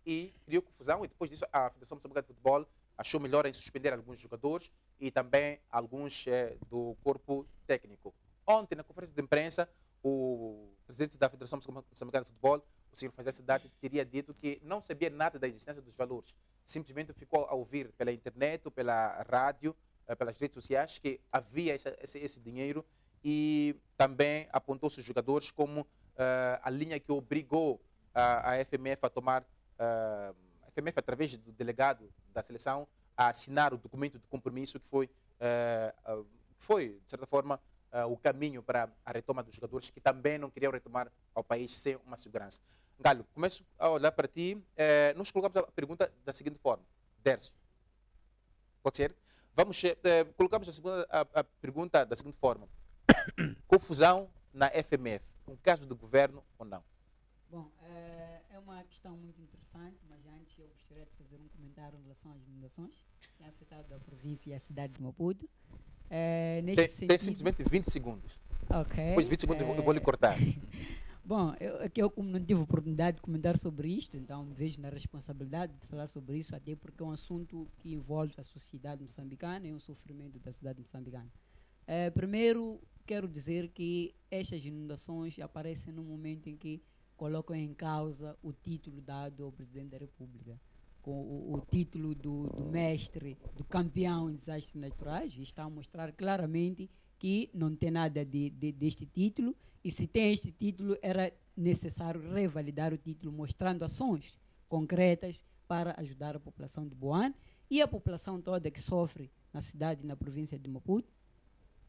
E criou confusão, e depois disso a Federação Moçambicana de Futebol achou melhor em suspender alguns jogadores e também alguns do corpo técnico. Ontem, na conferência de imprensa, o presidente da Federação Moçambicana de Futebol, o Sr. Faisal Cidade, teria dito que não sabia nada da existência dos valores. Simplesmente ficou a ouvir pela internet, ou pela rádio, pelas redes sociais, que havia esse dinheiro, e também apontou-se os jogadores como a linha que obrigou a FMF a tomar, a FMF, através do delegado da seleção, a assinar o documento de compromisso que foi, de certa forma, o caminho para a retoma dos jogadores que também não queriam retomar ao país sem uma segurança. Galo, começo a olhar para ti. Nós colocamos a pergunta da seguinte forma. Dércio, pode ser? Colocamos a pergunta da seguinte forma. Confusão na FMF, um caso do governo ou não? Bom, é uma questão muito interessante, mas antes eu gostaria de fazer um comentário em relação às inundações que têm afetado a província e a cidade de Maputo. Tem simplesmente 20 segundos. Ok. Depois de 20 segundos eu vou lhe cortar. Bom, eu como não tive oportunidade de comentar sobre isto, então me vejo na responsabilidade de falar sobre isso, até porque é um assunto que envolve a sociedade moçambicana e um sofrimento da cidade moçambicana. Primeiro, quero dizer que estas inundações aparecem num momento em que colocam em causa o título dado ao Presidente da República, com o título do mestre, do campeão em desastres naturais, e está a mostrar claramente que não tem nada deste título, e se tem este título era necessário revalidar o título, mostrando ações concretas para ajudar a população de Boane e a população toda que sofre na cidade e na província de Maputo,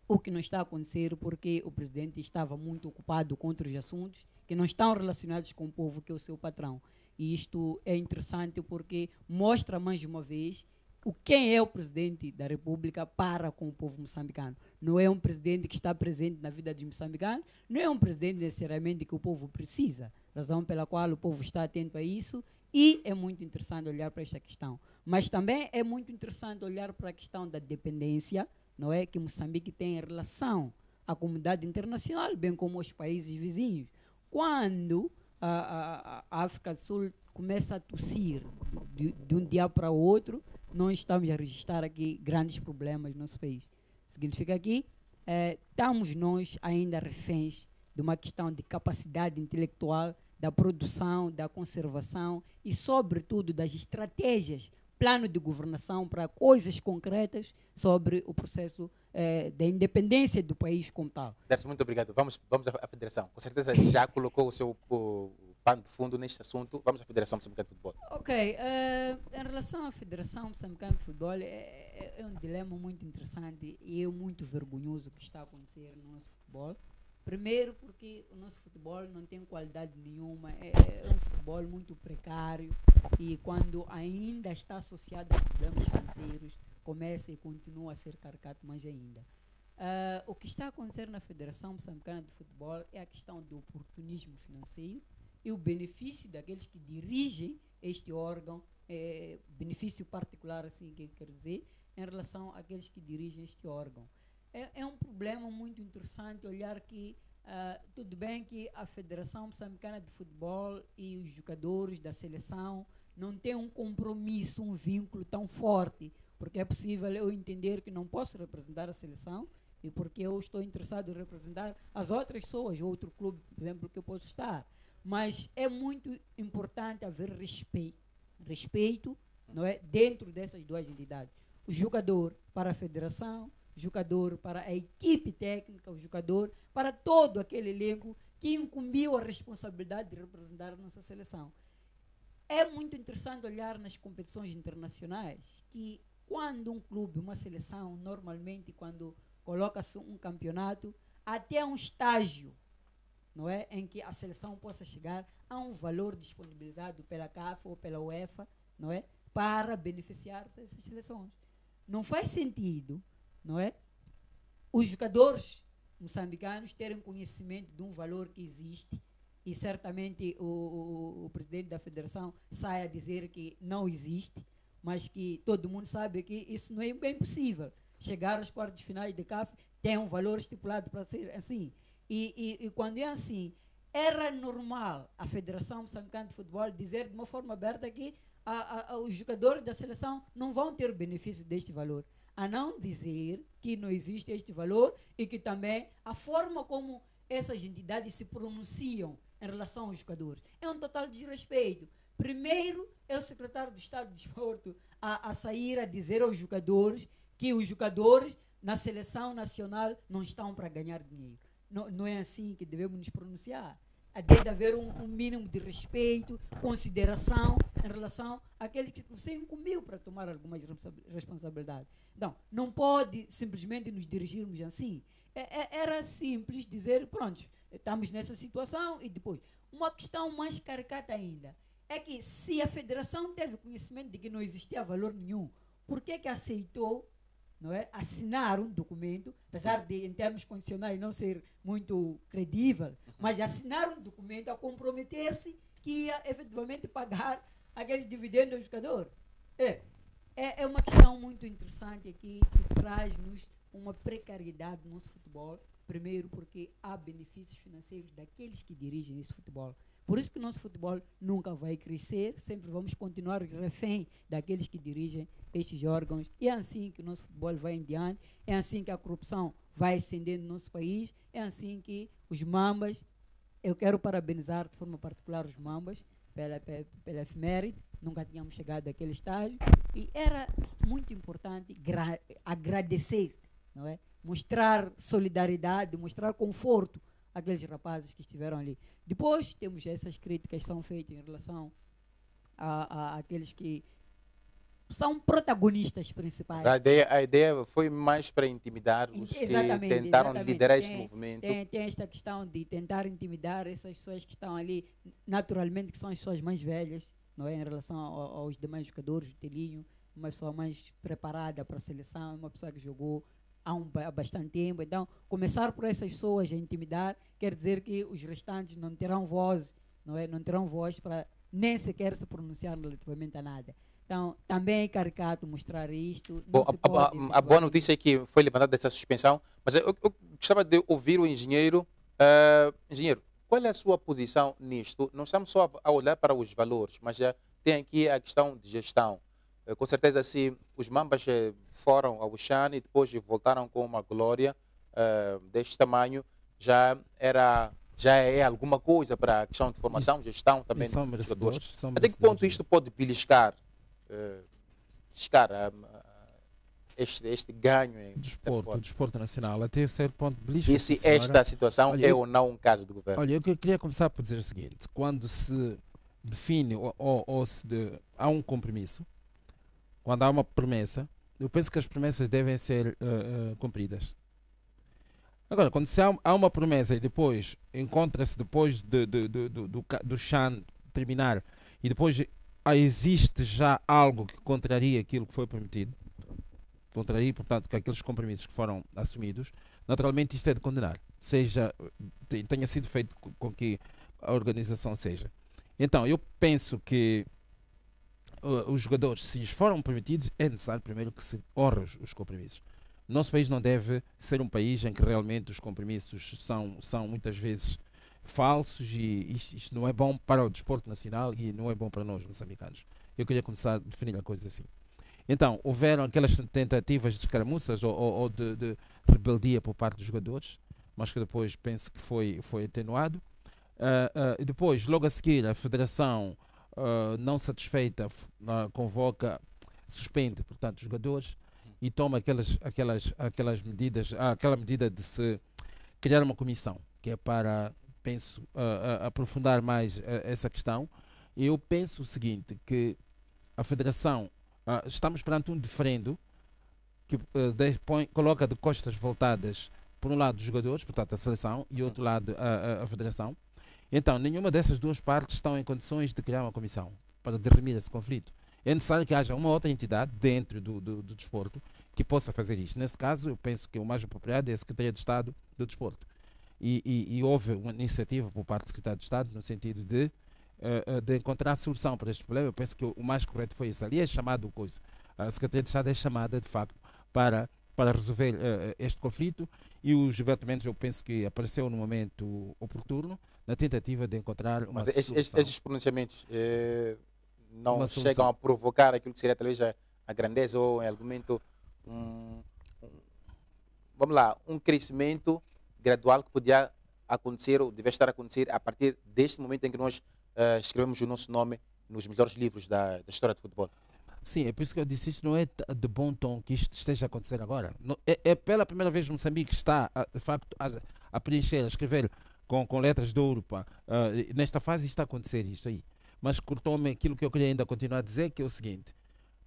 o que não está a acontecer porque o Presidente estava muito ocupado com outros assuntos que não estão relacionados com o povo, que é o seu patrão. E isto é interessante porque mostra mais uma vez quem é o Presidente da República para com o povo moçambicano. Não é um presidente que está presente na vida dos moçambicanos, não é um presidente necessariamente que o povo precisa, razão pela qual o povo está atento a isso, e é muito interessante olhar para esta questão. Mas também é muito interessante olhar para a questão da dependência, não é, que Moçambique tem em relação à comunidade internacional, bem como aos países vizinhos. Quando a África do Sul começa a tossir de um dia para o outro, nós estamos a registrar aqui grandes problemas no nosso país. Significa que estamos nós ainda reféns de uma questão de capacidade intelectual, da produção, da conservação e, sobretudo, das estratégias, plano de governação para coisas concretas sobre o processo da independência do país como tal. Dércio, muito obrigado. Vamos à Federação. Com certeza já colocou o seu pano de fundo neste assunto. Vamos à Federação Moçambicana de Futebol. Ok. Em relação à Federação Moçambicana de Futebol, é um dilema muito interessante e é muito vergonhoso o que está a acontecer no nosso futebol. Primeiro porque o nosso futebol não tem qualidade nenhuma, é um futebol muito precário e quando ainda está associado a problemas financeiros, começa e continua a ser caricato mais ainda. O que está a acontecer na Federação Moçambicana de Futebol é a questão do oportunismo financeiro e o benefício daqueles que dirigem este órgão, benefício particular, assim que quero dizer, em relação àqueles que dirigem este órgão. É um problema muito interessante olhar que Tudo bem que a Federação Moçambicana de Futebol e os jogadores da seleção não têm um compromisso, um vínculo tão forte, porque é possível eu entender que não posso representar a seleção e porque eu estou interessado em representar as outras pessoas, outro clube, por exemplo, que eu posso estar. Mas é muito importante haver respeito, não é, dentro dessas duas entidades. O jogador para a federação, o jogador para a equipe técnica, o jogador para todo aquele elenco que incumbiu a responsabilidade de representar a nossa seleção. É muito interessante olhar nas competições internacionais que quando um clube, uma seleção, normalmente quando coloca-se um campeonato, até um estágio, não é, em que a seleção possa chegar a um valor disponibilizado pela CAF ou pela UEFA, não é, para beneficiar essas seleções. Não faz sentido, não é, os jogadores moçambicanos terem conhecimento de um valor que existe e certamente o presidente da federação sai a dizer que não existe, mas que todo mundo sabe que isso não é bem possível. Chegar às quartas finais de CAF tem um valor estipulado para ser assim. E quando é assim, era normal a Federação Moçambicana de Futebol dizer de uma forma aberta que os jogadores da seleção não vão ter benefício deste valor. A não dizer que não existe este valor e que também a forma como essas entidades se pronunciam em relação aos jogadores é um total desrespeito. Primeiro, é o secretário de Estado de Desporto a sair a dizer aos jogadores que os jogadores na seleção nacional não estão para ganhar dinheiro. Não é assim que devemos nos pronunciar. Deve haver um mínimo de respeito, consideração em relação àquele que você incumbiu para tomar algumas responsabilidades. Então, não pode simplesmente nos dirigirmos assim. Era simples dizer, pronto, estamos nessa situação e depois. Uma questão mais caricata ainda é que se a federação teve conhecimento de que não existia valor nenhum, por que aceitou, não é, assinar um documento, apesar de, em termos condicionais, não ser muito credível, mas assinar um documento a comprometer-se que ia efetivamente pagar aqueles dividendos ao jogador? É uma questão muito interessante aqui que traz-nos uma precariedade no nosso futebol, primeiro porque há benefícios financeiros daqueles que dirigem esse futebol. Por isso que o nosso futebol nunca vai crescer, sempre vamos continuar refém daqueles que dirigem estes órgãos. E é assim que o nosso futebol vai em diante, é assim que a corrupção vai ascendendo no nosso país, é assim que os mambas, eu quero parabenizar de forma particular os mambas pela efeméride, nunca tínhamos chegado àquele estágio, e era muito importante agradecer, não é? Mostrar solidariedade, mostrar conforto àqueles rapazes que estiveram ali. Depois temos essas críticas que são feitas em relação àqueles que são protagonistas principais. A ideia foi mais para intimidar os que tentaram liderar este movimento. Tem esta questão de tentar intimidar essas pessoas que estão ali, naturalmente que são as pessoas mais velhas, não é, em relação aos demais jogadores, o Telinho, uma pessoa mais preparada para a seleção, uma pessoa que jogou há bastante tempo. Então, começar por essas pessoas a intimidar quer dizer que os restantes não terão voz, não é? Não terão voz para nem sequer se pronunciar relativamente a nada. Então, também é caricato mostrar isto. Bom, a boa notícia é que foi levantada essa suspensão, mas eu gostava de ouvir o engenheiro. Engenheiro, qual é a sua posição nisto? Não estamos só a olhar para os valores, mas já tem aqui a questão de gestão. Com certeza, se os mambas foram ao Xan e depois voltaram com uma glória deste tamanho, já é alguma coisa para a questão de formação, gestão também dos jogadores. Até que ponto isto pode beliscar este ganho do desporto nacional? Até certo ponto belisca. E se esta situação é ou não um caso do governo? Olha, eu queria começar por dizer o seguinte: quando se define há um compromisso, quando há uma promessa, eu penso que as promessas devem ser cumpridas. Agora, quando há uma promessa e depois encontra-se depois do Xan terminar e depois existe já algo que contraria aquilo que foi prometido, contraria, portanto, que aqueles compromissos que foram assumidos, naturalmente isto é de condenar, tenha sido feito com que a organização seja. Então, eu penso que os jogadores, se lhes foram permitidos, é necessário primeiro que se honrem os compromissos. Nosso país não deve ser um país em que realmente os compromissos são muitas vezes falsos e isto não é bom para o desporto nacional e não é bom para nós, moçambicanos. Eu queria começar a definir a coisa assim. Então, houveram aquelas tentativas de escaramuças ou de rebeldia por parte dos jogadores, mas que depois penso que foi atenuado. E depois, logo a seguir, a Federação, não satisfeita, convoca, suspende, portanto, os jogadores e toma aquelas medidas, aquela medida de se criar uma comissão, que é para, penso, aprofundar mais essa questão. Eu penso o seguinte, que a Federação, estamos perante um diferendo que coloca de costas voltadas, por um lado, os jogadores, portanto, a seleção, e outro lado, a Federação. Então, nenhuma dessas duas partes estão em condições de criar uma comissão para dirimir esse conflito. É necessário que haja uma outra entidade dentro do desporto que possa fazer isto. Nesse caso, eu penso que o mais apropriado é a Secretaria de Estado do Desporto. E houve uma iniciativa por parte do Secretário de Estado no sentido de encontrar solução para este problema. Eu penso que o mais correto foi isso. Ali é chamado coisa. A Secretaria de Estado é chamada, de facto, para resolver este conflito, e os debatimentos, eu penso que apareceu no momento oportuno, na tentativa de encontrar uma solução. Mas esses pronunciamentos não chegam a provocar aquilo que seria talvez a grandeza ou, em algum momento, vamos lá, um crescimento gradual que podia acontecer ou deve estar a acontecer a partir deste momento em que nós escrevemos o nosso nome nos melhores livros da história do futebol. Sim, é por isso que eu disse, isto não é de bom tom que isto esteja a acontecer agora. É pela primeira vez Moçambique está, de facto, a preencher, a escrever com letras de ouro. Nesta fase está a acontecer isto aí. Mas cortou-me aquilo que eu queria ainda continuar a dizer, que é o seguinte.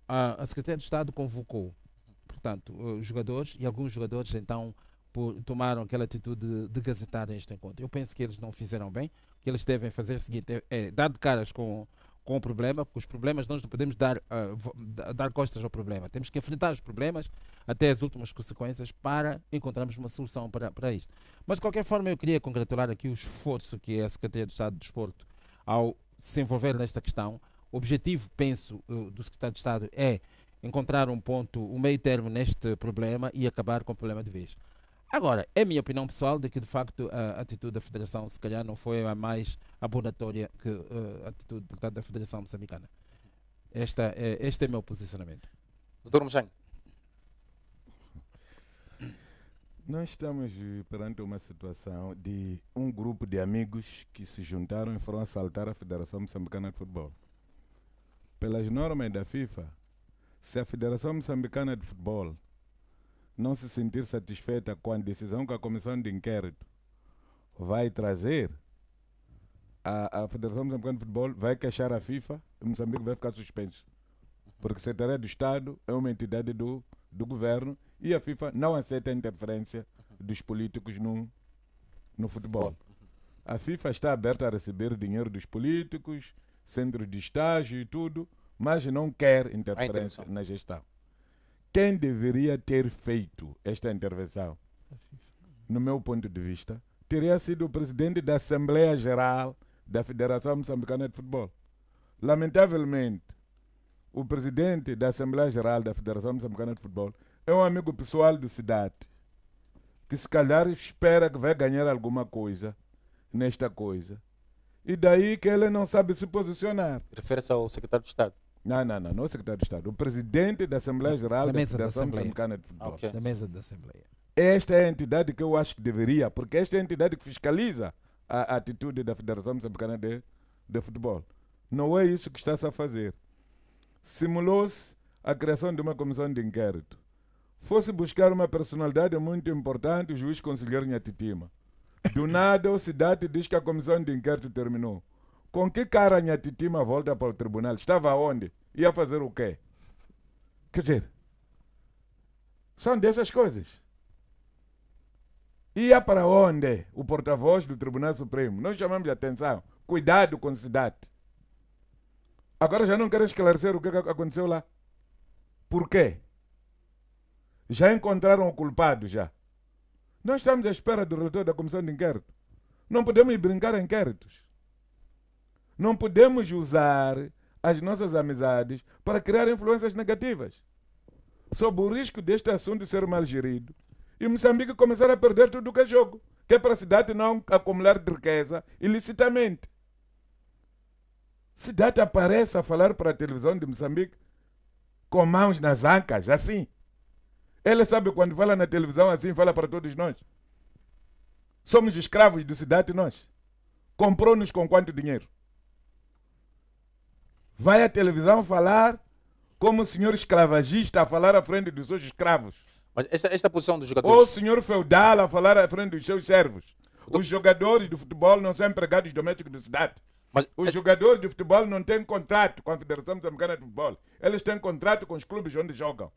A Secretaria de Estado convocou, portanto, os jogadores, e alguns jogadores, então, tomaram aquela atitude de gazetar este encontro. Eu penso que eles não fizeram bem. O que eles devem fazer é o seguinte, é dar de caras com o problema, porque os problemas nós não podemos dar costas ao problema. Temos que enfrentar os problemas até as últimas consequências para encontrarmos uma solução para isto. Mas, de qualquer forma, eu queria congratular aqui o esforço que a Secretaria de Estado do Desporto, ao se envolver nesta questão. O objetivo, penso, do Secretário de Estado é encontrar um meio termo neste problema e acabar com o problema de vez. Agora, é a minha opinião pessoal de que, de facto, a atitude da Federação, se calhar, não foi a mais abonatória que a atitude, portanto, da Federação Moçambicana. Este é o meu posicionamento. Doutor Mochangue. Nós estamos perante uma situação de um grupo de amigos que se juntaram e foram assaltar a Federação Moçambicana de Futebol. Pelas normas da FIFA, se a Federação Moçambicana de Futebol não se sentir satisfeita com a decisão que a Comissão de Inquérito vai trazer, a Federação Moçambicana de Futebol vai queixar a FIFA e Moçambique vai ficar suspenso. Porque a Secretaria do Estado é uma entidade do governo e a FIFA não aceita a interferência dos políticos no futebol. A FIFA está aberta a receber dinheiro dos políticos, centros de estágio e tudo, mas não quer interferência na gestão. Quem deveria ter feito esta intervenção, no meu ponto de vista, teria sido o presidente da Assembleia Geral da Federação Moçambicana de Futebol. Lamentavelmente, o presidente da Assembleia Geral da Federação Moçambicana de Futebol é um amigo pessoal do Cidade, que se calhar espera que vai ganhar alguma coisa nesta coisa. E daí que ele não sabe se posicionar. Refere-se ao secretário de Estado? Não é o secretário de Estado. O presidente da Assembleia Geral da Federação Moçambicana de Futebol. Okay. Da mesa da Assembleia. Esta é a entidade que eu acho que deveria, porque esta é a entidade que fiscaliza a atitude da Federação Moçambicana de Futebol. Não é isso que está-se a fazer. Simulou-se a criação de uma comissão de inquérito. Fosse buscar uma personalidade muito importante, o juiz conselheiro Nhatitima. Do nada, o Cidade diz que a comissão de inquérito terminou. Com que cara Nhatitima volta para o tribunal? Estava onde? Ia fazer o quê? Quer dizer, são dessas coisas. Ia para onde? O porta-voz do Tribunal Supremo. Nós chamamos de atenção. Cuidado com a cidade. Agora já não querem esclarecer o que aconteceu lá. Por quê? Já encontraram o culpado já. Nós estamos à espera do relator da comissão de inquérito. Não podemos brincar em inquéritos. Não podemos usar as nossas amizades para criar influências negativas. sobre o risco deste assunto ser mal gerido e Moçambique começar a perder tudo o que é jogo, que é para a cidade não acumular de riqueza ilicitamente. Cidade aparece a falar para a televisão de Moçambique com mãos nas ancas, assim. Ele sabe quando fala na televisão assim, fala para todos nós. Somos escravos de cidade nós. Comprou-nos com quanto dinheiro? Vai à televisão falar como o senhor escravagista a falar à frente dos seus escravos. Mas esta posição dos Ou o jogadores... senhor feudal a falar à frente dos seus servos. Os jogadores de futebol não são empregados domésticos da cidade. Mas, Os jogadores de futebol não têm contrato com a Federação Moçambicana de Futebol. Eles têm contrato com os clubes onde jogam.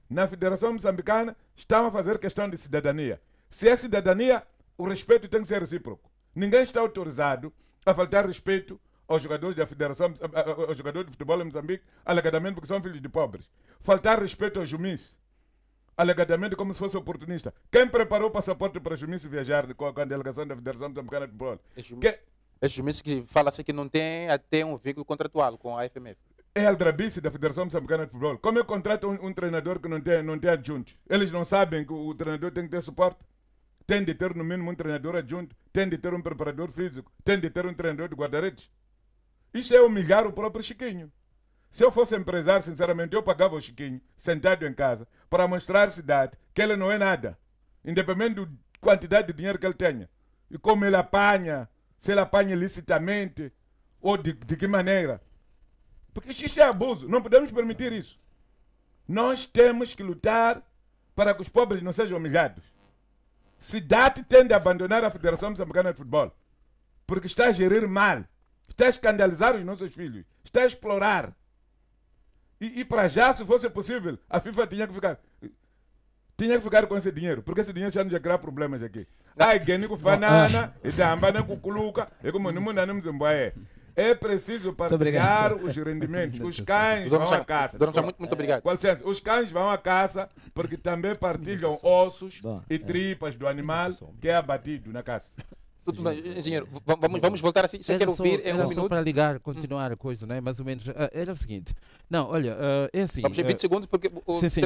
Na Federação Moçambicana estão a fazer questão de cidadania. Se é cidadania, o respeito tem que ser recíproco. Ninguém está autorizado a faltar respeito aos jogadores da Federação, aos jogadores de futebol em Moçambique, alegadamente porque são filhos de pobres. Faltar respeito aos jumiz, alegadamente como se fosse oportunista. Quem preparou o passaporte para os jumiz viajar com a delegação da Federação Moçambicana de Futebol? Esse juiz que fala assim que não tem até um vínculo contratual com a FMF. É aldrabice da Federação Moçambicana de Futebol. Como é que contrata um treinador que não tem adjunto? Eles não sabem que o treinador tem que ter suporte? Tem de ter no mínimo um treinador adjunto, tem de ter um preparador físico, tem de ter um treinador de guarda-redes. Isso é humilhar o próprio Chiquinho. Se eu fosse empresário, sinceramente, eu pagava o Chiquinho, sentado em casa, para mostrar à cidade que ele não é nada, independente da quantidade de dinheiro que ele tenha. E como ele apanha, se ele apanha ilicitamente, ou de que maneira. Porque isso é abuso, não podemos permitir isso. Nós temos que lutar para que os pobres não sejam humilhados. Cidade tem de abandonar a Federação Moçambicana de Futebol, porque está a gerir mal, está a escandalizar os nossos filhos, está a explorar. E para já, se fosse possível, a FIFA tinha que ficar com esse dinheiro, porque esse dinheiro já não ia criar problemas aqui. Ai, Genico Fanana, e Tambana Cuculuca, e como não muda, não Zimbaé. É preciso partilhar os rendimentos. Os cães vão à caça. Muito obrigado. Com licença, os cães vão à caça porque também partilham ossos e tripas do animal que é abatido na caça. Tudo bem, engenheiro, vamos voltar assim. Só quero ouvir em um minuto. Só para ligar, continuar a coisa, né? Mais ou menos. Era o seguinte. Não, olha, é assim. Vamos em 20 segundos porque sim.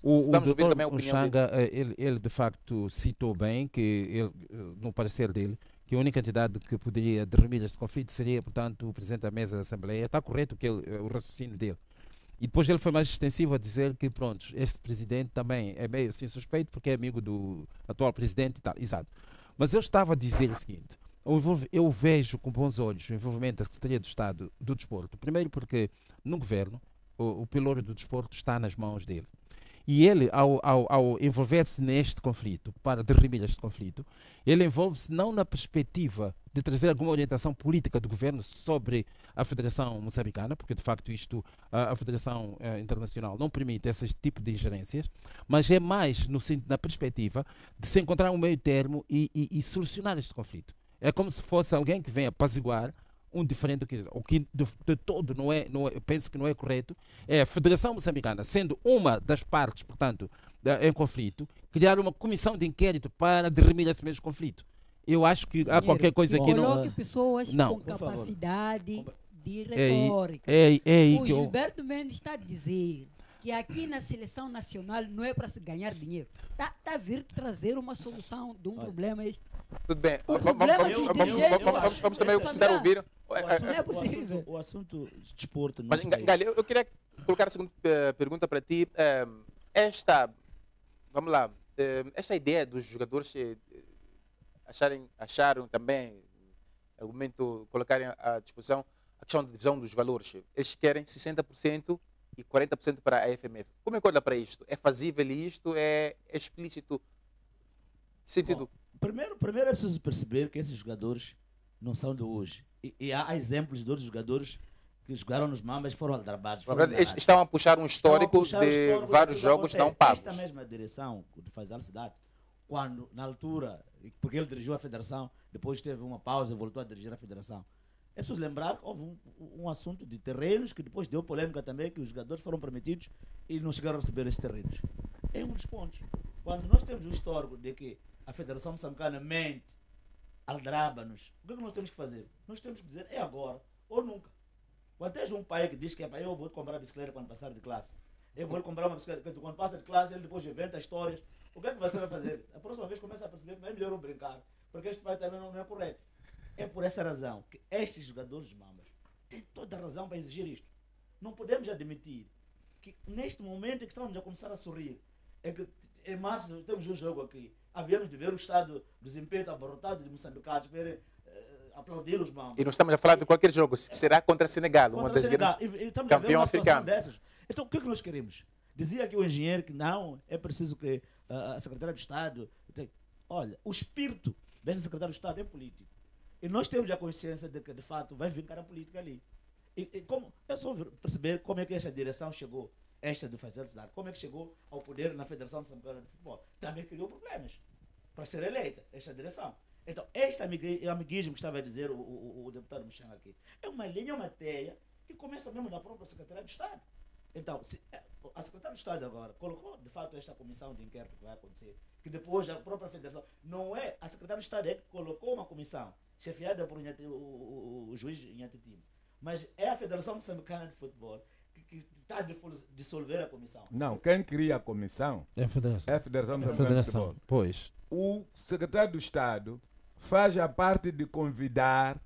O Dr. Xanga, ele de facto citou bem que ele, no parecer dele, que a única entidade que poderia derramar este conflito seria, portanto, o Presidente da Mesa da Assembleia. Está correto o raciocínio dele. E depois ele foi mais extensivo a dizer que, pronto, este Presidente também é meio assim suspeito porque é amigo do atual Presidente e tal. Exato. Mas eu estava a dizer o seguinte, eu vejo com bons olhos o envolvimento da Secretaria do Estado do Desporto. Primeiro porque no governo o piloto do desporto está nas mãos dele. E ele, ao envolver-se neste conflito, para derrimir este conflito, ele envolve-se não na perspectiva de trazer alguma orientação política do governo sobre a Federação Moçambicana, porque de facto a Federação Internacional não permite esse tipo de ingerências, mas é mais na perspectiva de se encontrar um meio termo e solucionar este conflito. É como se fosse alguém que vem apaziguar um diferente do que o que de todo eu penso que não é correto é a Federação Moçambicana, sendo uma das partes, portanto, em conflito, criar uma comissão de inquérito para dirimir esse mesmo conflito. Eu acho que há qualquer coisa que não... Coloque pessoas com capacidade de retórica. O Gilberto Mendes está a dizer que aqui na seleção nacional não é para se ganhar dinheiro. Está a vir trazer uma solução de um problema. Tudo bem. Vamos também tentar ouvir. Não é possível. O assunto de desporto. Mas, Galho, eu queria colocar a segunda pergunta para ti. Vamos lá. Esta ideia dos jogadores acharam também, no momento, colocarem à disposição a questão da divisão dos valores. Eles querem 60% e 40% para a FMF. Como é que olha para isto? É fazível isto? É explícito? Sentido? Bom, primeiro é preciso perceber que esses jogadores não são de hoje. E há exemplos de outros jogadores que jogaram nos Mambas e foram aldrabados. Estão a puxar um histórico de vários jogos não pagos. Esta mesma direção de Faisal Cidade, quando, na altura, porque ele dirigiu a federação, depois teve uma pausa e voltou a dirigir a federação. É preciso lembrar que houve um assunto de terrenos que depois deu polêmica também, que os jogadores foram permitidos e não chegaram a receber esses terrenos. É um dos pontos. Quando nós temos o histórico de que a Federação Moçambicana mente, aldraba-nos, o que é que nós temos que fazer? Nós temos que dizer, é agora ou nunca. Quando tens um pai que diz que é para eu vou comprar bicicleta quando passar de classe, Eu vou lhe comprar uma bicicleta. Quando passa de classe, ele depois inventa histórias. O que é que você vai fazer? A próxima vez começa a perceber que não é melhor eu brincar, porque este pai também não é correto. É por essa razão que estes jogadores de Mambas têm toda a razão para exigir isto. Não podemos admitir que neste momento em que estamos a começar a sorrir, é que em março temos um jogo aqui, havíamos de ver o estado do desempenho abarrotado de moçambicanos para aplaudir os Mambas. E não estamos a falar de qualquer jogo, será contra Senegal, uma das Senegal. grandes E estamos a ver campeão uma situação africano. dessas. Então o que é que nós queremos? Dizia aqui o engenheiro que não, é preciso que a secretária de Estado... Olha, o espírito desta secretária de Estado é político. E nós temos a consciência de que, de fato, vai vir cara política ali. E como, é só perceber como é que esta direção chegou, esta do Fazer Cidade, como é que chegou ao poder na Federação de Moçambicana de Futebol. Também criou problemas para ser eleita esta direção. Então, este amiguismo que estava a dizer o deputado Michel aqui, é uma linha, uma teia que começa mesmo da própria Secretaria de Estado. Então, a Secretaria de Estado agora colocou, de fato, esta comissão de inquérito que vai acontecer, que depois a própria Federação, não é a Secretaria de Estado é que colocou uma comissão chefiada por o juiz Inhatitimo, mas é a Federação Moçambicana de Futebol que está a dissolver a comissão. Não, quem cria a comissão É a Federação. é a Federação A Moçambicana de Federação, Futebol. pois. O secretário do Estado faz a parte de convidar,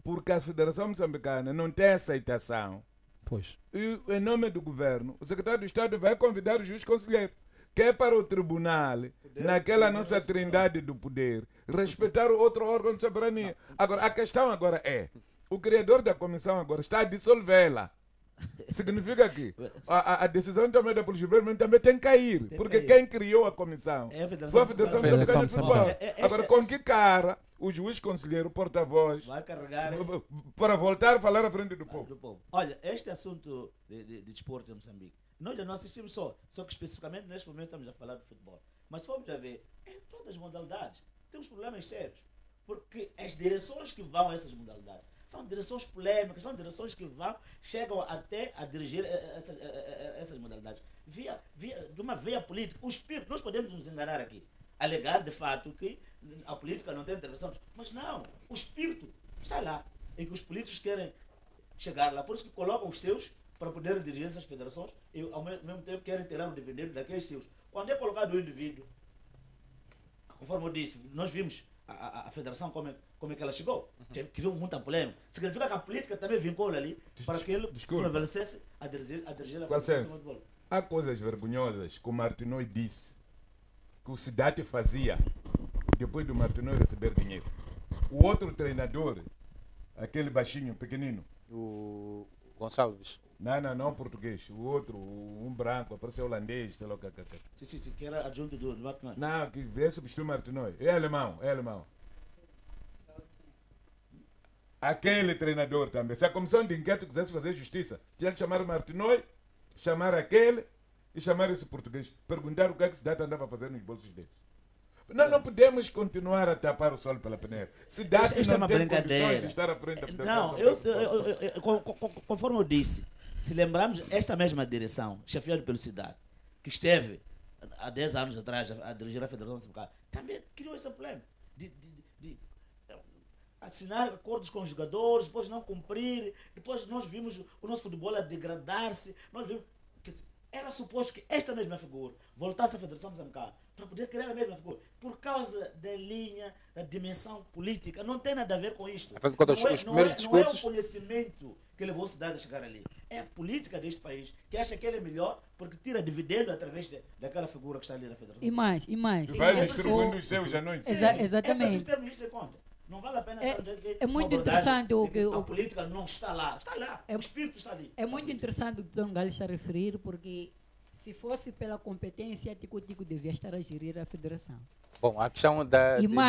porque a Federação Moçambicana não tem aceitação. Pois. E, em nome do governo, o secretário do Estado vai convidar o juiz conselheiro, que é para o tribunal, naquela nossa trindade do poder, respeitar o outro órgão de soberania. Agora, a questão agora é, o criador da comissão agora está a dissolvê-la. Significa que a decisão tomada pelo Gilberto também tem que cair, porque quem criou a comissão É a Federação foi a Federação Moçambicana de Futebol. Moçambicana. Agora, com que cara o juiz conselheiro, porta-voz, Vai carregar para voltar a falar à frente do povo? do povo. Olha, este assunto de desporto em Moçambique, nós não assistimos só que especificamente neste momento estamos a falar de futebol. Mas se formos a ver, em todas as modalidades, temos problemas sérios. Porque as direções que vão a essas modalidades são direções polêmicas, são direções que chegam até a dirigir essas modalidades. De uma veia política. O espírito, nós podemos nos enganar aqui, alegar de fato que a política não tem intervenção, mas não, o espírito está lá, em que os políticos querem chegar lá, por isso que colocam os seus para poder dirigir essas federações e ao mesmo tempo querem tirar o dividendo daqueles seus. Quando é colocado o indivíduo, conforme eu disse, nós vimos a federação como é que ela chegou, criou muita polêmica. Significa que a política também vincula ali para que ele prevalecesse a dirigir a federação de futebol. Há coisas vergonhosas que o Martinoi disse que o Cidade fazia depois do Martinoi receber dinheiro. O outro treinador, aquele baixinho, pequenino, O Gonçalves. não português, o outro, um branco, apareceu holandês, sei lá o que. Sim, que era adjunto do Martinoi. Não, que veio substituir o Martinoi. É alemão. Aquele treinador também. Se a comissão de inquérito quisesse fazer justiça, tinha que chamar o Martinoi, chamar aquele e chamar esse português. Perguntar o que é que Cidade andava a fazer nos bolsos deles. Nós não podemos continuar a tapar o sol pela peneira. Cidade Isto é não uma tem brincadeira. condições de estar à frente da Não, conforme eu disse, se lembrarmos, esta mesma direção, chefiada pelo Cidade, que esteve há 10 anos atrás a dirigir a Federação Moçambicana, também criou esse problema de assinar acordos com os jogadores, depois não cumprir, depois nós vimos o nosso futebol a degradar-se, nós vimos... Era suposto que esta mesma figura voltasse à Federação Moçambicana para poder criar a mesma figura. Por causa da linha, da dimensão política, não tem nada a ver com isto. Afinal de contas, os primeiros discursos... Não é o conhecimento que levou a cidade a chegar ali. É a política deste país que acha que ele é melhor porque tira dividendo através daquela figura que está ali na Federação. E mais. Que vai distribuindo os seus à noite. Exatamente. É preciso termos isso em conta. Não vale a pena É muito interessante o que a política não está lá. Está lá. O espírito está ali. É muito interessante o que o Dom Galho está a referir, porque se fosse pela competência, Tico-Tico devia estar a gerir a federação. Bom, a questão de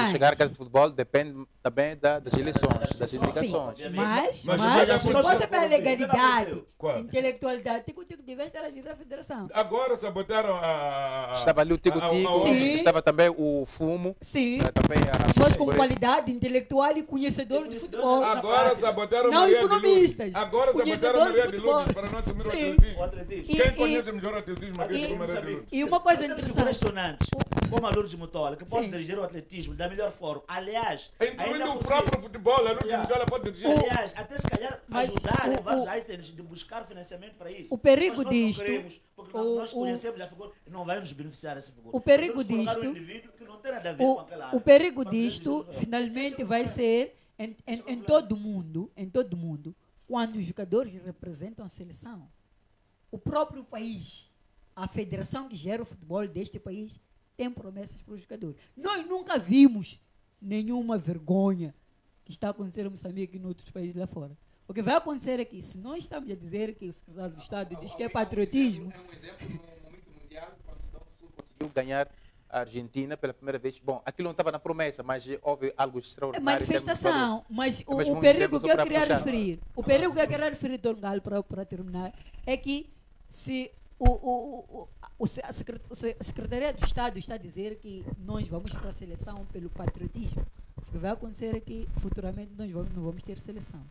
chegar à casa de futebol depende também das eleições, das indicações. Sim, mas se pessoas fosse pela legalidade, Qual? intelectualidade, Tico-Tico devia estar a gerir a federação. Agora sabotaram a... Estava ali o Tico-Tico, Sim. estava também o Fumo, Sim, também pessoas com qualidade intelectual e conhecedor de futebol. Agora sabotaram Não Maria de economistas. Lourdes. Agora sabotaram Conhecedor de Maria de futebol. Lourdes para não assumir o Sim. atletismo. O atletismo. Quem conhece melhor o atletismo? patriotismo aqui de Moçambique. E uma coisa Tantas interessante. impressionantes, como a Lourdes Mutola, que pode Sim. dirigir o atletismo da melhor forma. Aliás, Incluindo o possível. próprio futebol, a Lourdes Mutola pode dirigir. Aliás, até se calhar Mas ajudar em o- vários o- itens de buscar financiamento para isso. O perigo Mas nós disto- Não queremos, porque nós conhecemos a figura e não vai nos beneficiar essa figura. O perigo Podemos colocar disto- um indivíduo que não tem nada a ver com aquela área. O perigo para poder disto, dirigir o finalmente, vai ser em todo mundo, quando os jogadores representam a seleção. O próprio país, a federação que gera o futebol deste país, tem promessas para os jogadores. Nós nunca vimos nenhuma vergonha que está acontecendo em Moçambique e em outros países lá fora. O que vai acontecer aqui, se nós estamos a dizer que o secretário do Estado diz que é patriotismo, É um exemplo no momento mundial, quando o Sudão do Sul conseguiu ganhar a Argentina pela primeira vez. Bom, aquilo não estava na promessa, mas houve algo é extraordinário. em termos de valor. manifestação, mas Mas o um perigo exemplo que só eu para queria puxar. referir, o perigo que eu queria referir, Tongal, para terminar, é que se a Secretaria do Estado está a dizer que nós vamos para a seleção pelo patriotismo, o que vai acontecer é que futuramente nós não vamos ter seleção.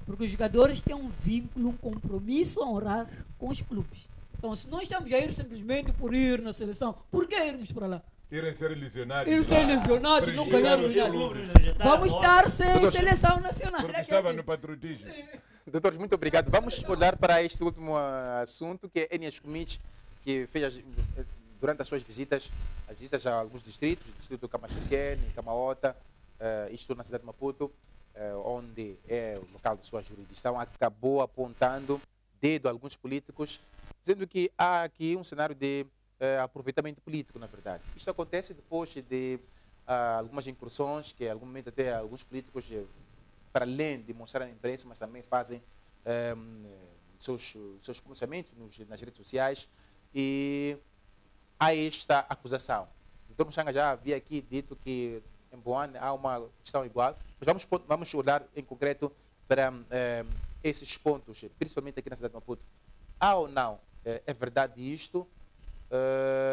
Porque os jogadores têm um vínculo, um compromisso a honrar com os clubes. Então, se nós estamos a ir simplesmente por ir na seleção, por que irmos para lá? Irem ser lesionários. Ir ser lesionados, não ganharmos nada. Tá Vamos estar sem seleção nacional. Porque É que estava assim, no patriotismo. Doutores, muito obrigado. Vamos olhar para este último assunto, que é Enias Comich, que fez durante as suas visitas, as visitas a alguns distritos, o distrito do Camachiquene, Camaota, isto na cidade de Maputo, onde é o local de sua jurisdição, acabou apontando dedo a alguns políticos, dizendo que há aqui um cenário de aproveitamento político, na verdade. Isto acontece depois de algumas incursões, que em algum momento até alguns políticos, para além de mostrar à imprensa, mas também fazem seus pronunciamentos nas redes sociais, e há esta acusação. O Dr. Muxanga já havia aqui dito que em Boane há uma questão igual, mas vamos olhar em concreto para esses pontos, principalmente aqui na cidade de Maputo. Há ou não, é verdade isto?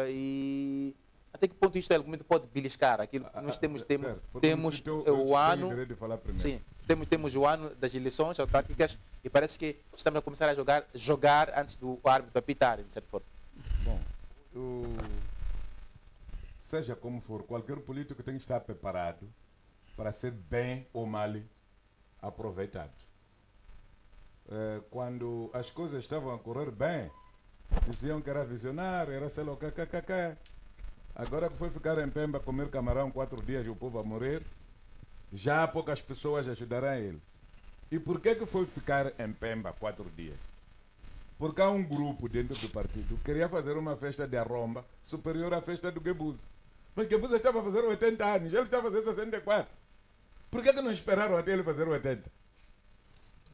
E até que ponto isto é argumento pode beliscar? Aquilo que nós temos o ano. Sim, temos o ano das eleições autárquicas e parece que estamos a começar a jogar antes do árbitro apitar, de certa forma. Bom, seja como for, qualquer político tem que estar preparado para ser bem ou mal aproveitado. Quando as coisas estavam a correr bem, diziam que era visionário, era sei lá o que. Agora que foi ficar em Pemba comer camarão 4 dias e o povo a morrer, já poucas pessoas ajudarão ele. E por que foi ficar em Pemba 4 dias? Porque há um grupo dentro do partido que queria fazer uma festa de arromba superior à festa do Gebuza. Mas Gebuza estava a fazer 80 anos, ele estava a fazer 64. Por que não esperaram até ele fazer 80?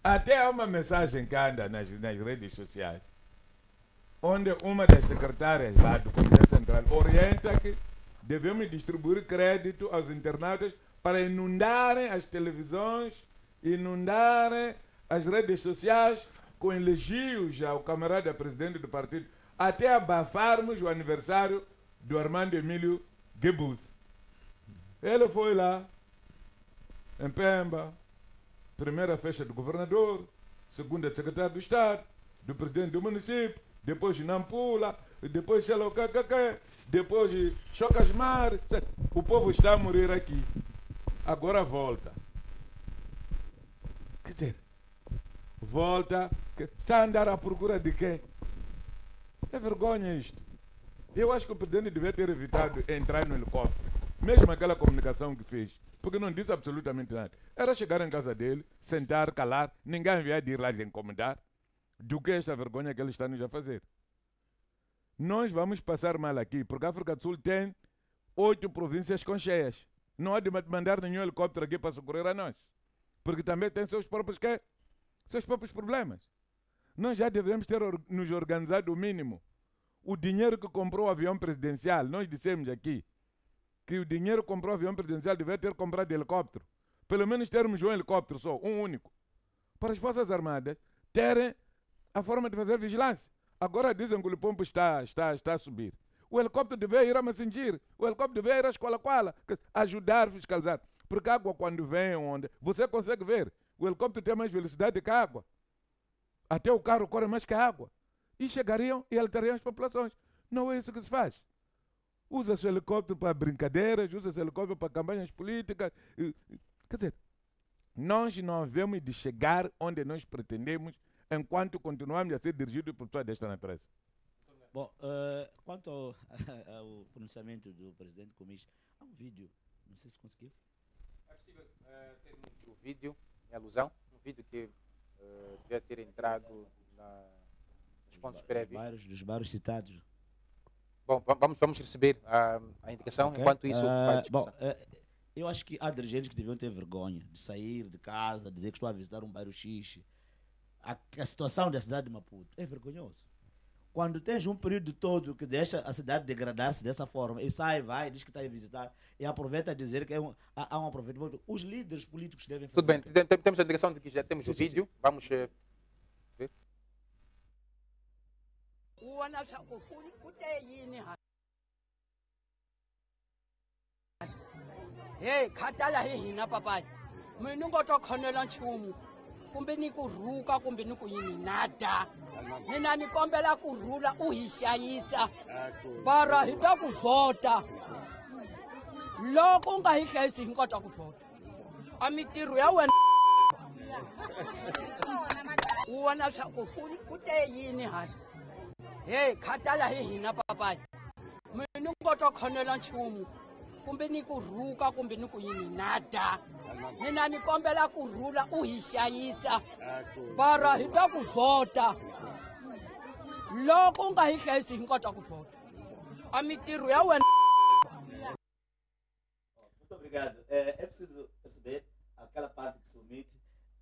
Até há uma mensagem que anda nas redes sociais, onde uma das secretárias lá do Comitê Central orienta que devemos distribuir crédito aos internautas para inundarem as televisões, inundarem as redes sociais com elogios ao camarada presidente do partido, até abafarmos o aniversário do Armando Emílio Gebuza. Ele foi lá, em Pemba, primeira festa do governador, segunda de secretário do Estado, do presidente do município, depois de Nampula, depois sei lá o que, depois de Chocasmar. O povo está a morrer aqui. Agora volta. Quer dizer, volta, está a andar à procura de quem? É vergonha isto. Eu acho que o presidente devia ter evitado entrar no helicóptero, mesmo aquela comunicação que fez, porque não disse absolutamente nada. Era chegar em casa dele, sentar, calar, ninguém havia de ir lá lhe incomodar. Do que esta vergonha que eles estão a fazer. Nós vamos passar mal aqui, porque a África do Sul tem 8 províncias com cheias. Não há de mandar nenhum helicóptero aqui para socorrer a nós, porque também tem seus próprios problemas. Nós já devemos ter nos organizado o mínimo. O dinheiro que comprou o avião presidencial, nós dissemos aqui que o dinheiro que comprou o avião presidencial devia ter comprado helicóptero. Pelo menos termos um helicóptero só, um único, para as Forças Armadas terem a forma de fazer vigilância. Agora dizem que o Lipompo está a subir. O helicóptero deve ir a Massingir, o helicóptero deve ir a Escola, ajudar a fiscalizar. Porque a água, quando vem onde, você consegue ver, o helicóptero tem mais velocidade que a água. Até o carro corre mais que a água. e chegariam e alterariam as populações. Não é isso que se faz. Usa-se o helicóptero para brincadeiras, usa-se o helicóptero para campanhas políticas. Quer dizer, nós não havemos de chegar onde nós pretendemos enquanto continuamos a ser dirigidos por pessoas desta natureza. Bom, quanto ao pronunciamento do presidente Comis, há um vídeo, não sei se conseguiu. É possível termos o vídeo em alusão, um vídeo que devia ter entrado nos pontos prévios. Dos bairros citados. Bom, vamos receber a indicação, Okay. enquanto isso vai discussão. Eu acho que há dirigentes que deviam ter vergonha de sair de casa, dizer que estou a visitar um bairro X. A situação da cidade de Maputo é vergonhoso. Quando tens um período todo que deixa a cidade degradar-se dessa forma, e sai, vai, diz que está a visitar, e aproveita a dizer que há um aproveitamento. Os líderes políticos devem fazer. Tudo bem, temos a indicação de que já temos o vídeo. Vamos ver. Hey, khatala hi hina papai. Mina ngo to khonela nchumu. Kumbe ni ku rhuka kumbe ni ku yini nada. Mina ni kombela ku rhula u hi hlayisa. Bara hi ta ku vota. Loko u nga hi hlayisi hi kota ku vota. A mitirho ya wena u vona swa ku te yini hai. Hey, khatala hi hina papai. Mina ngo to khonela nchumu. Kumbe ni ku rhuka kumbe ni ku yini nada. Mina ni kombela ku rhula u hi hlayisa. Bara hi ta ku vota. Loko u nga hi hlayisi hi kota ku vota. A mitirho ya wena. Muito obrigado. É preciso perceber aquela parte que se omite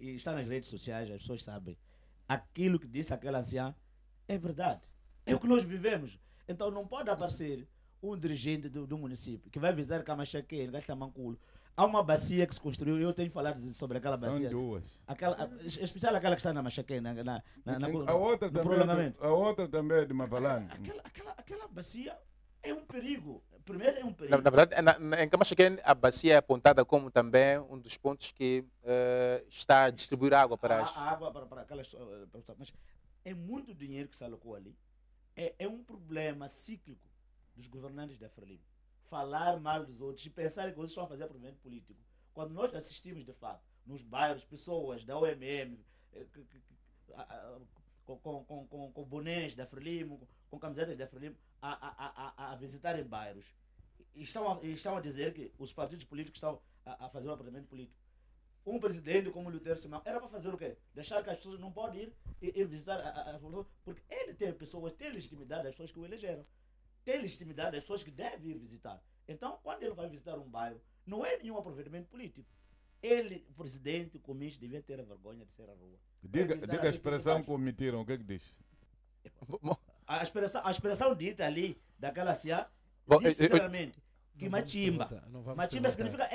e está nas redes sociais, as pessoas sabem. Aquilo que disse aquela anciã é verdade. É o que nós vivemos. Então não pode aparecer um dirigente do município que vai visitar Camachaque, Gastamanculo. Há uma bacia que se construiu, eu tenho falado sobre aquela bacia. São duas. Especial aquela que está na Machaque, A outra no também, prolongamento. a outra também é de Mavalane. Aquela bacia é um perigo. Primeiro é um perigo. Na verdade, em Camachaque, a bacia é apontada como também um dos pontos que está a distribuir água para as... A água para aquelas... Mas é muito dinheiro que se alocou ali. É um problema cíclico dos governantes da Frelimo. Falar mal dos outros e pensar que eles estão a fazer aproveitamento político. Quando nós assistimos, de fato, nos bairros, pessoas da OMM, com bonés da Frelimo, com camisetas da Frelimo, a visitarem bairros, e estão a dizer que os partidos políticos estão a fazer um aproveitamento político. Um presidente como o Lutero Simão era para fazer o quê? Deixar que as pessoas não podem ir visitar porque ele tem pessoas, tem legitimidade das pessoas que o elegeram. Tem legitimidade das pessoas que devem ir visitar. Então, quando ele vai visitar um bairro, não é nenhum aproveitamento político. Ele, o presidente, o comício, devia ter a vergonha de ser à rua. Diga a expressão que omitiram, o que é que diz? A expressão dita ali, daquela CIA, diz sinceramente que Machimba significa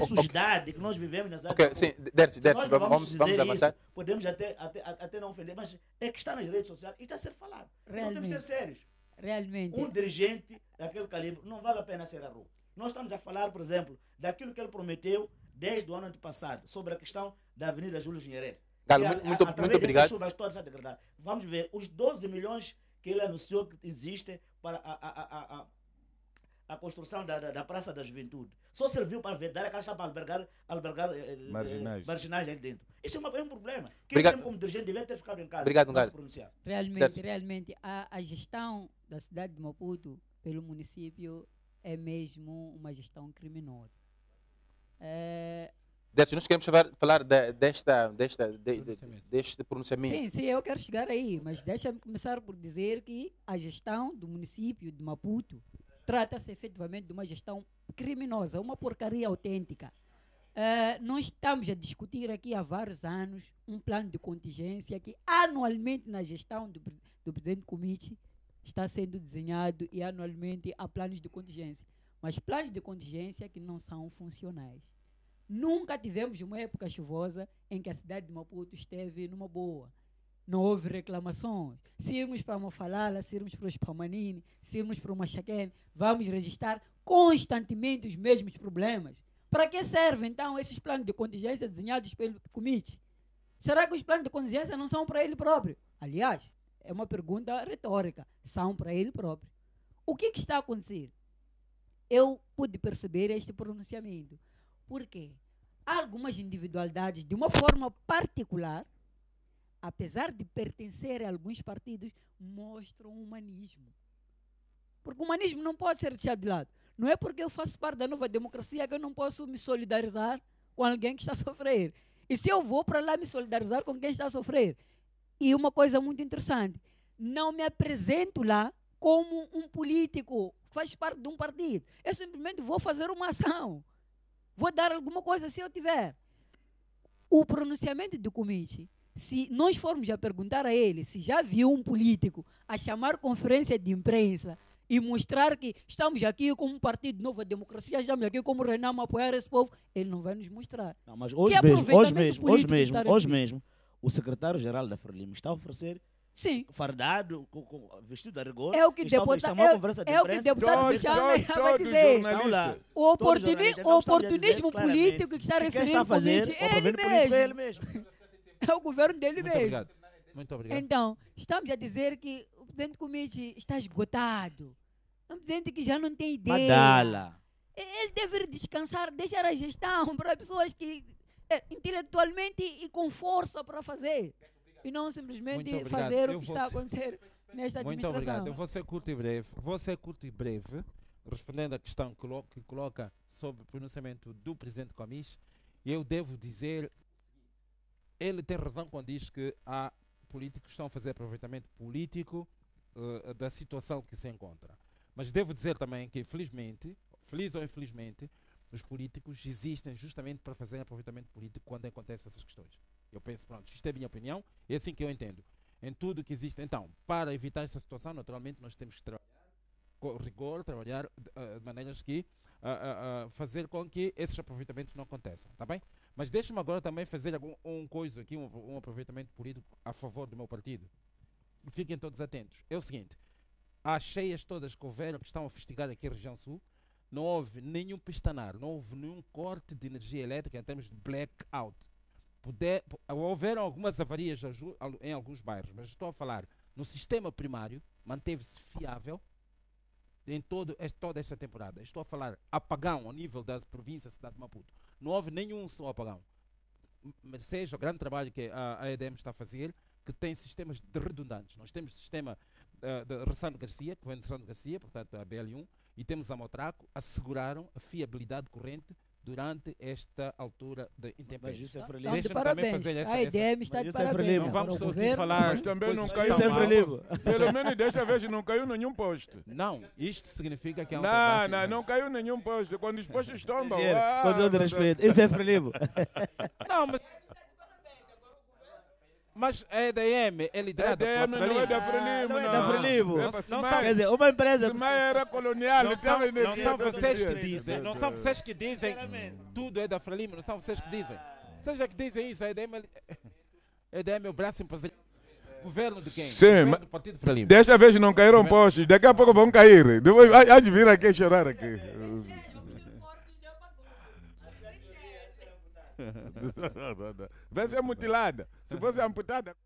sujidade que nós vivemos na cidade. Ok, sim, Dercy, vamos avançar. Isso, podemos até não ofender, mas é que está nas redes sociais e está a ser falado. Não temos que ser sérios. Realmente. Um dirigente daquele calibre não vale a pena ser à rua. Nós estamos a falar, por exemplo, daquilo que ele prometeu desde o ano antepasado, sobre a questão da Avenida Júlio Nyerere. Galo, muito obrigado. Chuvas todas a degradar. Vamos ver, os 12 milhões que ele anunciou que existem para a construção da Praça da Juventude. Só serviu para dar aquela chapa para albergar marginais ali dentro. Isso é um problema. Quem tem como dirigente deve ter ficado em casa. Obrigado, para se pronunciar. Realmente, a gestão da cidade de Maputo pelo município é mesmo uma gestão criminosa. Dercy, nós queremos falar deste pronunciamento. Sim, eu quero chegar aí, mas deixa-me começar por dizer que a gestão do município de Maputo trata-se efetivamente de uma gestão criminosa, uma porcaria autêntica. Nós estamos a discutir aqui há vários anos um plano de contingência que anualmente na gestão do presidente Comichi está sendo desenhado e anualmente há planos de contingência. Mas planos de contingência que não são funcionais. Nunca tivemos uma época chuvosa em que a cidade de Maputo esteve numa boa. Não houve reclamações. Se irmos para Mafalala, se irmos para os Pamanini, se irmos para o Machaquene, vamos registrar constantemente os mesmos problemas. Para que servem, então, esses planos de contingência desenhados pelo Comitê? Será que os planos de contingência não são para ele próprio? Aliás, é uma pergunta retórica. São para ele próprio. O que está a acontecer? Eu pude perceber este pronunciamento. Por quê? Há algumas individualidades, de uma forma particular, apesar de pertencer a alguns partidos, mostram humanismo. Porque o humanismo não pode ser deixado de lado. Não é porque eu faço parte da Nova Democracia que eu não posso me solidarizar com alguém que está a sofrer. E se eu vou para lá me solidarizar com quem está a sofrer? E uma coisa muito interessante, não me apresento lá como um político que faz parte de um partido. Eu simplesmente vou fazer uma ação. Vou dar alguma coisa se eu tiver. O pronunciamento do Comiche, se nós formos a perguntar a ele se já viu um político a chamar conferência de imprensa e mostrar que estamos aqui como um partido de Nova Democracia, estamos aqui como Renamo a apoiar esse povo, ele não vai nos mostrar. Não, mas hoje mesmo, o secretário-geral da Frelimo está a oferecer fardado, vestido a rigor. É o que o deputado vai dizer. O oportunismo político que está referindo ao Comiche é ele mesmo. É o governo dele mesmo. Obrigado. Muito obrigado. Então, estamos a dizer que o presidente Comiche está esgotado. Estamos dizendo que já não tem ideia. Madala. Ele deve descansar, deixar a gestão para pessoas que intelectualmente e com força para fazer. E não simplesmente fazer o que está a acontecer nesta administração. Muito obrigado. Eu vou ser curto e breve. Respondendo à questão que coloca sobre o pronunciamento do presidente Comiche, eu devo dizer, ele tem razão quando diz que há políticos que estão a fazer aproveitamento político da situação que se encontra. Mas devo dizer também que, felizmente, feliz ou infelizmente, os políticos existem justamente para fazer aproveitamento político quando acontecem essas questões. Eu penso, pronto, isto é a minha opinião, é assim que eu entendo. Em tudo que existe. Então, para evitar essa situação, naturalmente, nós temos que trabalhar com rigor, trabalhar de maneiras que fazer com que esses aproveitamentos não aconteçam, tá bem? Mas deixe-me agora também fazer um aproveitamento político a favor do meu partido. Fiquem todos atentos. É o seguinte, as cheias todas que houveram, que estão a fustigar aqui a região sul, não houve nenhum pestanar, não houve nenhum corte de energia elétrica em termos de blackout. Houveram algumas avarias em alguns bairros, mas estou a falar no sistema primário, manteve-se fiável em toda esta temporada. Estou a falar apagão ao nível da província, cidade de Maputo. Não houve nenhum só apagão. Seja o grande trabalho que a EDM está a fazer, que tem sistemas redundantes. Nós temos o sistema de Ressano Garcia, que vem de Ressano Garcia, portanto a BL1, e temos a Motraco, asseguraram a fiabilidade corrente durante esta altura de intempéries. Deixa-me também fazer essa... A EDM está de parabéns. Não vamos só aqui falar... Mas também não caiu pelo menos desta vez não caiu nenhum poste. Não, isto significa que é um não caiu nenhum poste. Quando os postes tombam... Com todo respeito, isso é Frelimo. Não, mas a EDM é liderada pela Frelimo. Não é da Frelimo. Não é da Frelimo. Quer dizer, uma empresa... Se era colonial... Não são vocês que dizem. Não são vocês que dizem tudo é da Frelimo. Não são vocês que dizem. Vocês é que dizem isso. A EDM é o braço empresarial. Governo de quem? Sim, mas do Partido Frelimo. Desta vez não caíram postes. Daqui a pouco vão cair. Depois há de vir aqui chorar aqui. Vai ser mutilada. Se fosse amputada...